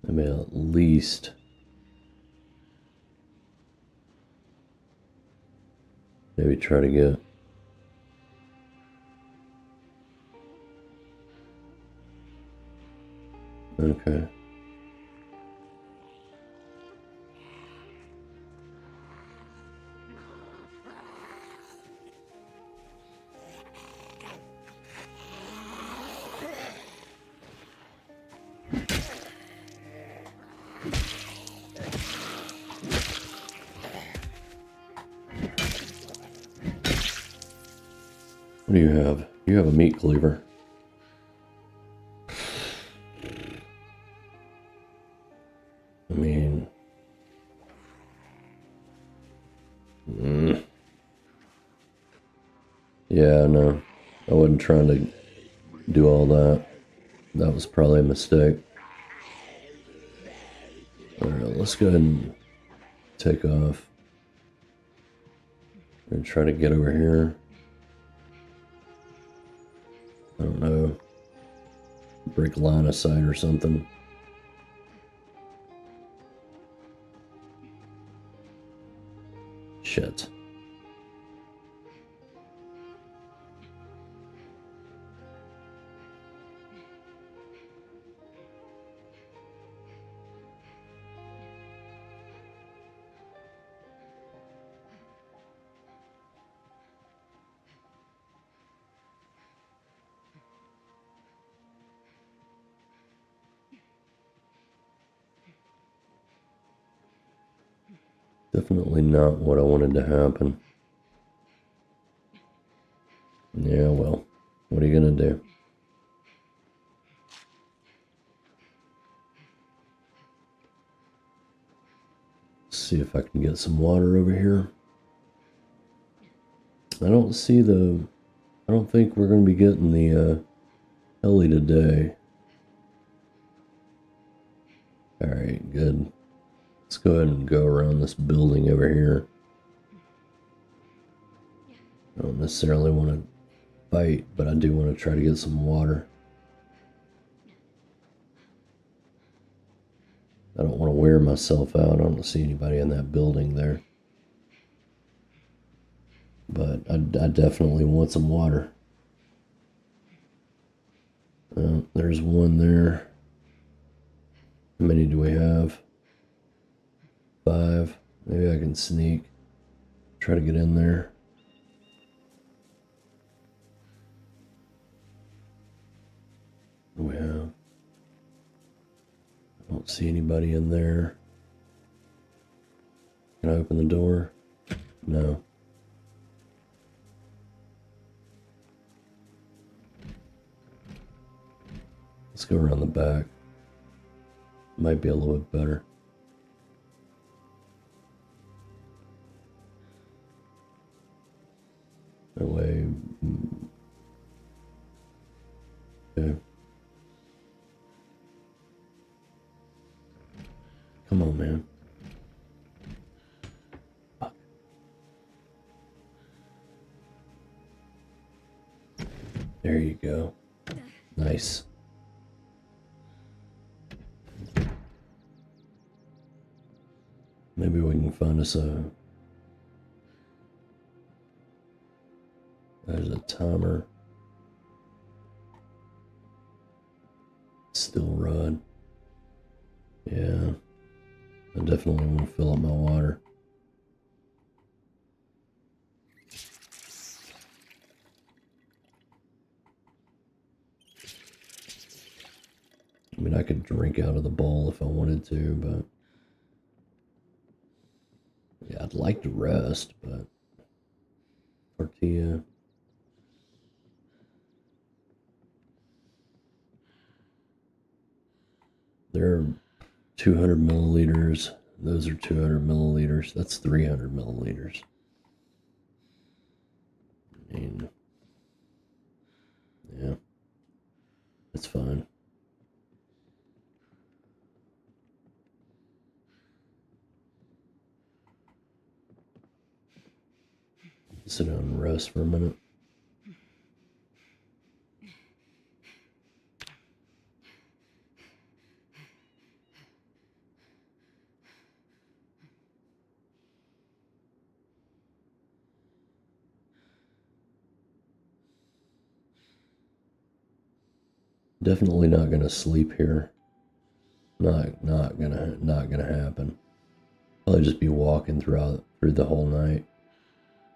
I mean, at least maybe try to get okay. What do you have? You have a meat cleaver. I mean... Yeah, no. I wasn't trying to do all that. That was probably a mistake. Alright, let's go ahead and take off. And try to get over here. I don't know. Break line of sight or something. Shit. Definitely not what I wanted to happen. Yeah, well, what are you gonna do? Let's see if I can get some water over here. I don't think we're gonna be getting the heli today. Alright, good. Let's go ahead and go around this building over here. I don't necessarily want to fight, but I do want to try to get some water. I don't want to wear myself out. I don't see anybody in that building there. But I definitely want some water. There's one there. How many do we have? 5. Maybe I can sneak. Try to get in there. What do we have? I don't see anybody in there. Can I open the door? No. Let's go around the back. Might be a little bit better. That way. Okay. Come on, man. Fuck. There you go. Nice. Maybe we can find us a... There's a timer. Still rod. Yeah. I definitely want to fill up my water. I mean, I could drink out of the bowl if I wanted to, but... Yeah, I'd like to rest, but... Tortilla... They're 200 milliliters. Those are 200 milliliters. That's 300 milliliters. I mean, yeah, that's fine. Sit down and rest for a minute. Definitely not gonna sleep here. Not gonna happen. Probably just be walking through the whole night.